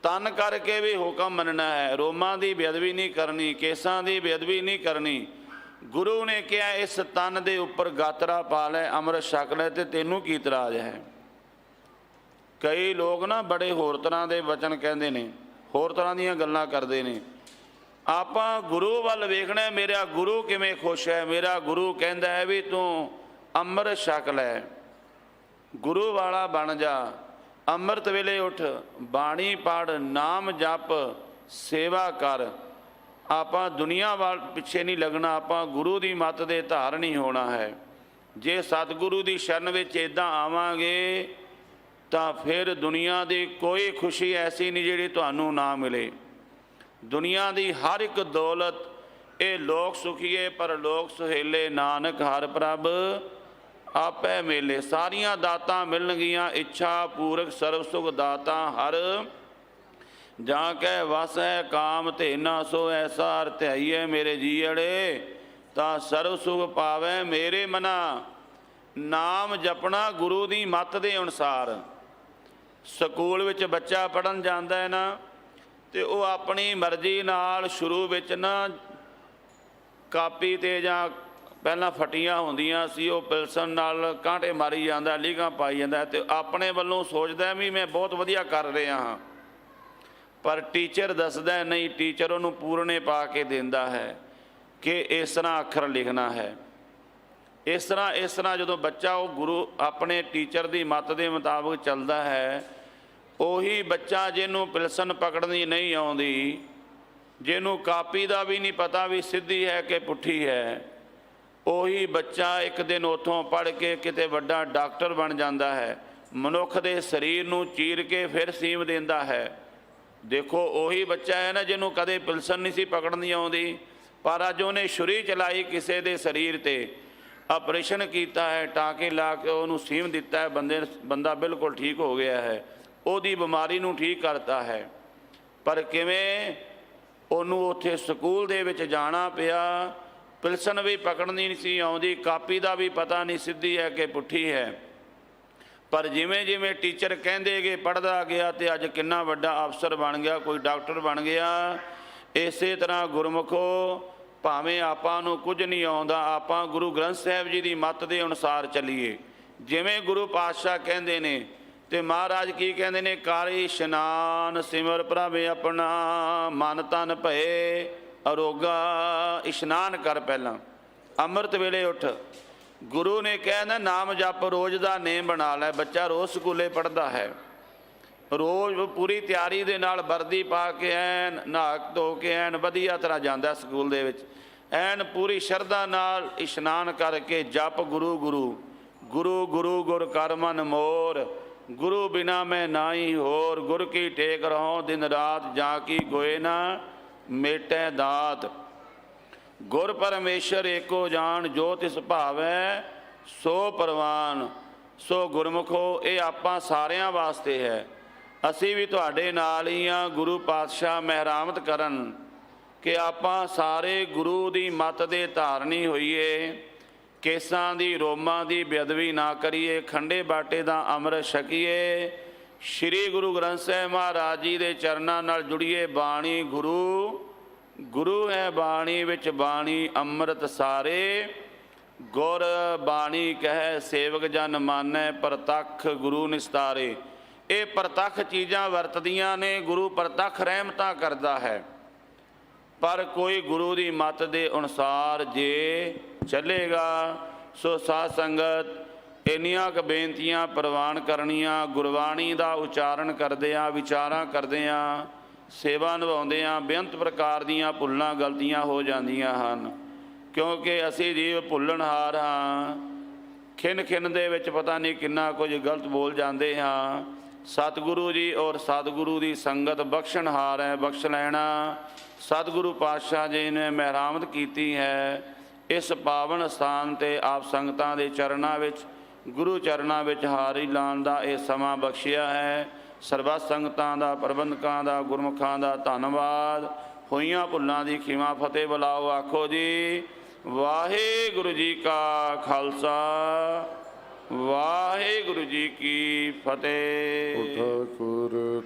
ਤਨ ਕਰਕੇ ਵੀ ਹੁਕਮ ਮੰਨਣਾ ਹੈ, ਰੋਮਾਂ ਦੀ ਬੇਅਦਬੀ ਨਹੀਂ ਕਰਨੀ, ਕੇਸਾਂ ਦੀ ਬੇਅਦਬੀ ਨਹੀਂ ਕਰਨੀ। ਗੁਰੂ ਨੇ ਕਿਹਾ ਇਸ ਤਨ ਦੇ ਉੱਪਰ ਗਾਤਰਾ ਪਾ ਲੈ, ਅੰਮ੍ਰਿਤ ਛਕ ਲੈ, ਤੇ ਤੈਨੂੰ ਕੀ ਇਤਰਾਜ਼ ਹੈ। ਕਈ ਲੋਕ ਨਾ ਬੜੇ ਹੋਰ ਤਰ੍ਹਾਂ ਦੇ ਵਚਨ ਕਹਿੰਦੇ ਨੇ, ਹੋਰ ਤਰ੍ਹਾਂ ਦੀਆਂ ਗੱਲਾਂ ਕਰਦੇ ਨੇ। ਆਪਾਂ ਗੁਰੂ ਵੱਲ ਵੇਖਣਾ, ਮੇਰਾ ਗੁਰੂ ਕਿਵੇਂ ਖੁਸ਼ ਹੈ। ਮੇਰਾ ਗੁਰੂ ਕਹਿੰਦਾ ਹੈ ਵੀ ਤੂੰ ਅੰਮ੍ਰਿਤ ਛਕ ਲੈ, ਗੁਰੂ ਵਾਲਾ ਬਣ ਜਾ, ਅੰਮ੍ਰਿਤ ਵੇਲੇ ਉੱਠ, ਬਾਣੀ ਪੜ੍ਹ, ਨਾਮ ਜਪ, ਸੇਵਾ ਕਰ। ਆਪਾਂ ਦੁਨੀਆ ਵੱਲ ਪਿੱਛੇ ਨਹੀਂ ਲੱਗਣਾ, ਆਪਾਂ ਗੁਰੂ ਦੀ ਮੱਤ ਦੇ ਧਾਰਨੀ ਹੋਣਾ ਹੈ। ਜੇ ਸਤਿਗੁਰੂ ਦੀ ਸ਼ਰਨ ਵਿੱਚ ਇੱਦਾਂ ਆਵਾਂਗੇ ਤਾਂ ਫਿਰ ਦੁਨੀਆ ਦੀ ਕੋਈ ਖੁਸ਼ੀ ਐਸੀ ਨਹੀਂ ਜਿਹੜੀ ਤੁਹਾਨੂੰ ਨਾ ਮਿਲੇ। ਦੁਨੀਆ ਦੀ ਹਰ ਇੱਕ ਦੌਲਤ ਇਹ ਲੋਕ ਸੁਖੀਏ ਪਰ ਲੋਕ ਸੁਹੇਲੇ, ਨਾਨਕ ਹਰਿ ਪ੍ਰਭ ਆਪੇ ਮੇਲੇ। ਸਾਰੀਆਂ ਦਾਤਾਂ ਮਿਲਣਗੀਆਂ, ਇੱਛਾ ਪੂਰਕ ਸਰਬ ਸੁਖ ਦਾਤਾ ਹਰ ਜਾਂ ਕਹਿ ਵਸ ਹੈ ਕਾਮ ਧੇਨਾ ਸੋ ਐਸਾ ਹਰ ਧਿਆਈਏ। ਮੇਰੇ ਜੀਅੜੇ ਤਾਂ ਸਰਬ ਸੁਖ ਪਾਵੇ ਮੇਰੇ ਮਨਾ। ਨਾਮ ਜਪਣਾ ਗੁਰੂ ਦੀ ਮੱਤ ਦੇ ਅਨੁਸਾਰ। ਸਕੂਲ ਵਿੱਚ ਬੱਚਾ ਪੜ੍ਹਨ ਜਾਂਦਾ ਹੈ ਨਾ, ਤੇ ਉਹ ਆਪਣੀ ਮਰਜ਼ੀ ਨਾਲ ਸ਼ੁਰੂ ਵਿੱਚ ਨਾ ਕਾਪੀ 'ਤੇ ਜਾਂ ਪਹਿਲਾਂ ਫਟੀਆਂ ਹੁੰਦੀਆਂ ਸੀ, ਉਹ ਪਿਲਸਨ ਨਾਲ ਕਾਂਟੇ ਮਾਰੀ ਜਾਂਦਾ, ਲੀਗਾਂ ਪਾਈ ਜਾਂਦਾ, ਤੇ ਆਪਣੇ ਵੱਲੋਂ ਸੋਚਦਾ ਵੀ ਮੈਂ ਬਹੁਤ ਵਧੀਆ ਕਰ ਰਿਹਾ ਹਾਂ। ਪਰ ਟੀਚਰ ਦੱਸਦਾ ਨਹੀਂ, ਟੀਚਰ ਉਹਨੂੰ ਪੂਰਨੇ ਪਾ ਕੇ ਦਿੰਦਾ ਹੈ ਕਿ ਇਸ ਤਰ੍ਹਾਂ ਅੱਖਰ ਲਿਖਣਾ ਹੈ। ਇਸ ਤਰ੍ਹਾਂ ਜਦੋਂ ਬੱਚਾ ਉਹ ਗੁਰੂ ਆਪਣੇ ਟੀਚਰ ਦੀ ਮੱਤ ਦੇ ਮੁਤਾਬਕ ਚੱਲਦਾ ਹੈ, ਉਹੀ ਬੱਚਾ ਜਿਹਨੂੰ ਪਿਲਸਨ ਪਕੜਨੀ ਨਹੀਂ ਆਉਂਦੀ, ਜਿਹਨੂੰ ਕਾਪੀ ਦਾ ਵੀ ਨਹੀਂ ਪਤਾ ਵੀ ਸਿੱਧੀ ਹੈ ਕਿ ਪੁੱਠੀ ਹੈ, ਉਹੀ ਬੱਚਾ ਇੱਕ ਦਿਨ ਉੱਥੋਂ ਪੜ੍ਹ ਕੇ ਕਿਤੇ ਵੱਡਾ ਡਾਕਟਰ ਬਣ ਜਾਂਦਾ ਹੈ। ਮਨੁੱਖ ਦੇ ਸਰੀਰ ਨੂੰ ਚੀਰ ਕੇ ਫਿਰ ਸੀਮ ਦਿੰਦਾ ਹੈ। ਦੇਖੋ ਉਹੀ ਬੱਚਾ ਹੈ ਨਾ ਜਿਹਨੂੰ ਕਦੇ ਪਿਲਸਨ ਨਹੀਂ ਸੀ ਪਕੜਨੀ ਆਉਂਦੀ, ਪਰ ਅੱਜ ਉਹਨੇ ਛੁਰੀ ਚਲਾਈ ਕਿਸੇ ਦੇ ਸਰੀਰ 'ਤੇ, ਆਪਰੇਸ਼ਨ ਕੀਤਾ ਹੈ, ਟਾਂਕੇ ਲਾ ਕੇ ਉਹਨੂੰ ਸੀਮ ਦਿੱਤਾ ਹੈ, ਬੰਦਾ ਬਿਲਕੁਲ ਠੀਕ ਹੋ ਗਿਆ ਹੈ, ਉਹਦੀ ਬਿਮਾਰੀ ਨੂੰ ਠੀਕ ਕਰਤਾ ਹੈ। ਪਰ ਕਿਵੇਂ ਉਹਨੂੰ ਉੱਥੇ ਸਕੂਲ ਦੇ ਵਿੱਚ ਜਾਣਾ ਪਿਆ, ਪਿਲਸਨ ਵੀ ਪਕੜਨੀ ਨਹੀਂ ਸੀ ਆਉਂਦੀ, ਕਾਪੀ ਦਾ ਵੀ ਪਤਾ ਨਹੀਂ ਸਿੱਧੀ ਹੈ ਕਿ ਪੁੱਠੀ ਹੈ। ਪਰ ਜਿਵੇਂ ਜਿਵੇਂ ਟੀਚਰ ਕਹਿੰਦੇ ਗਏ ਪੜ੍ਹਦਾ ਗਿਆ ਤੇ ਅੱਜ ਕਿੰਨਾ ਵੱਡਾ ਅਫਸਰ ਬਣ ਗਿਆ, ਕੋਈ ਡਾਕਟਰ ਬਣ ਗਿਆ। ਇਸੇ ਤਰ੍ਹਾਂ ਗੁਰਮੁਖੋ ਭਾਵੇਂ ਆਪਾਂ ਨੂੰ ਕੁਝ ਨਹੀਂ ਆਉਂਦਾ, ਆਪਾਂ ਗੁਰੂ ਗ੍ਰੰਥ ਸਾਹਿਬ ਜੀ ਦੀ ਮੱਤ ਦੇ ਅਨੁਸਾਰ ਚੱਲੀਏ। ਜਿਵੇਂ ਗੁਰੂ ਪਾਤਸ਼ਾਹ ਕਹਿੰਦੇ ਨੇ ਤੇ ਮਹਾਰਾਜ ਕੀ ਕਹਿੰਦੇ ਨੇ, ਕਾਰੀ ਇਸ਼ਨਾਨ ਸਿਮਰ ਪ੍ਰਭ ਆਪਣਾ, ਮਨ ਤਨ ਭਏ ਅਰੋਗਾ। ਇਸ਼ਨਾਨ ਕਰ, ਪਹਿਲਾਂ ਅੰਮ੍ਰਿਤ ਵੇਲੇ ਉੱਠ। ਗੁਰੂ ਨੇ ਕਹਿੰਦਾ ਨਾਮ ਜਪ ਰੋਜ਼ ਦਾ ਨੇਮ ਬਣਾ ਲੈ। ਬੱਚਾ ਰੋਜ਼ ਸਕੂਲੇ ਪੜ੍ਹਦਾ ਹੈ, ਰੋਜ਼ ਪੂਰੀ ਤਿਆਰੀ ਦੇ ਨਾਲ ਵਰਦੀ ਪਾ ਕੇ ਐਨ ਨਹਾ ਧੋ ਕੇ ਐਨ ਵਧੀਆ ਤਰ੍ਹਾਂ ਜਾਂਦਾ ਸਕੂਲ ਦੇ ਵਿੱਚ, ਐਨ ਪੂਰੀ ਸ਼ਰਧਾ ਨਾਲ ਇਸ਼ਨਾਨ ਕਰਕੇ ਜਪ ਗੁਰੂ ਗੁਰੂ ਗੁਰੂ ਗੁਰੂ ਗੁਰ ਕਰ ਮਨ ਮੋਰ, ਗੁਰੂ ਬਿਨਾ ਮੈਂ ਨਾਹੀ ਹੋਰ, ਗੁਰ ਕੀ ਟੇਕ ਰਹੋ ਦਿਨ ਰਾਤ, ਜਾਂ ਕੀ ਗੋਏ ਨਾ ਮੇਟੈ ਦਾਤ। ਗੁਰ ਪਰਮੇਸ਼ਰ ਏਕੋ ਜਾਣ, ਜੋ ਤਿਸ ਭਾਵੈ ਸੋ ਪ੍ਰਵਾਨ। ਸੋ ਗੁਰਮੁਖੋ ਇਹ ਆਪਾਂ ਸਾਰਿਆਂ ਵਾਸਤੇ ਹੈ। ਅਸੀਂ ਵੀ ਤੁਹਾਡੇ ਨਾਲ ਹੀ ਹਾਂ। ਗੁਰੂ ਪਾਤਸ਼ਾਹ ਮਿਹਰਾਮਤ ਕਰਨ ਕਿ ਆਪਾਂ ਸਾਰੇ ਗੁਰੂ ਦੀ ਮੱਤ ਦੇ ਧਾਰਨੀ ਹੋਈਏ, ਕੇਸਾਂ ਦੀ ਰੋਮਾਂ ਦੀ ਬੇਅਦਬੀ ਨਾ ਕਰੀਏ, ਖੰਡੇ ਬਾਟੇ ਦਾ ਅੰਮ੍ਰਿਤ ਛਕੀਏ, ਸ਼੍ਰੀ ਗੁਰੂ ਗ੍ਰੰਥ ਸਾਹਿਬ ਮਹਾਰਾਜ ਜੀ ਦੇ ਚਰਨਾਂ ਨਾਲ ਜੁੜੀਏ। ਬਾਣੀ ਗੁਰੂ ਗੁਰੂ ਹੈ ਬਾਣੀ ਵਿੱਚ ਬਾਣੀ ਅੰਮ੍ਰਿਤ ਸਾਰੇ, ਗੁਰ ਬਾਣੀ ਕਹੈ ਸੇਵਕ ਜਨ ਮਾਨੈ, ਪ੍ਰਤੱਖ ਗੁਰੂ ਨਿਸਤਾਰੇ। ਇਹ ਪ੍ਰਤੱਖ ਚੀਜ਼ਾਂ ਵਰਤਦੀਆਂ ਨੇ, ਗੁਰੂ ਪ੍ਰਤੱਖ ਰਹਿਮਤਾਂ ਕਰਦਾ ਹੈ। ਪਰ ਕੋਈ ਗੁਰੂ ਦੀ ਮੱਤ ਦੇ ਅਨੁਸਾਰ ਜੇ ਚੱਲੇਗਾ। ਸੋ ਸਾਧ ਸੰਗਤ ਇੰਨੀਆਂ ਕੁ ਬੇਨਤੀਆਂ ਪ੍ਰਵਾਨ ਕਰਨੀਆਂ। ਗੁਰਬਾਣੀ ਦਾ ਉਚਾਰਨ ਕਰਦਿਆਂ, ਵਿਚਾਰਾਂ ਕਰਦਿਆਂ, ਸੇਵਾ ਨਿਭਾਉਂਦਿਆਂ ਬੇਅੰਤ ਪ੍ਰਕਾਰ ਦੀਆਂ ਭੁੱਲਾਂ ਗਲਤੀਆਂ ਹੋ ਜਾਂਦੀਆਂ ਹਨ, ਕਿਉਂਕਿ ਅਸੀਂ ਜੀਵ ਭੁੱਲਣਹਾਰ ਹਾਂ। ਖਿੰਨ ਖਿੰਨ ਦੇ ਵਿੱਚ ਪਤਾ ਨਹੀਂ ਕਿੰਨਾ ਕੁਝ ਗਲਤ ਬੋਲ ਜਾਂਦੇ ਹਾਂ। ਸਤਿਗੁਰੂ ਜੀ ਔਰ ਸਤਿਗੁਰੂ ਦੀ ਸੰਗਤ ਬਖਸ਼ਣਹਾਰ ਹੈ, ਬਖਸ਼ ਲੈਣਾ। ਸਤਿਗੁਰੂ ਪਾਤਸ਼ਾਹ ਜੀ ਨੇ ਮਿਹਰਾਮਤ ਕੀਤੀ ਹੈ। ਇਸ ਪਾਵਨ ਸਥਾਨ 'ਤੇ ਆਪ ਸੰਗਤਾਂ ਦੇ ਚਰਨਾਂ ਵਿੱਚ, ਗੁਰੂ ਚਰਨਾਂ ਵਿੱਚ ਹਾਰੀ ਲਾਉਣ ਦਾ ਇਹ ਸਮਾਂ ਬਖਸ਼ਿਆ ਹੈ। ਸਰਬੱਤ ਸੰਗਤਾਂ ਦਾ, ਪ੍ਰਬੰਧਕਾਂ ਦਾ, ਗੁਰਮੁਖਾਂ ਦਾ ਧੰਨਵਾਦ। ਹੋਈਆਂ ਭੁੱਲਾਂ ਦੀ ਖਿਮਾ ਫਤਿਹ ਬੁਲਾਓ। ਆਖੋ ਜੀ ਵਾਹਿਗੁਰੂ ਜੀ ਕਾ ਖਾਲਸਾ, ਵਾਹਿਗੁਰੂ ਜੀ ਕੀ ਫਤਿਹ।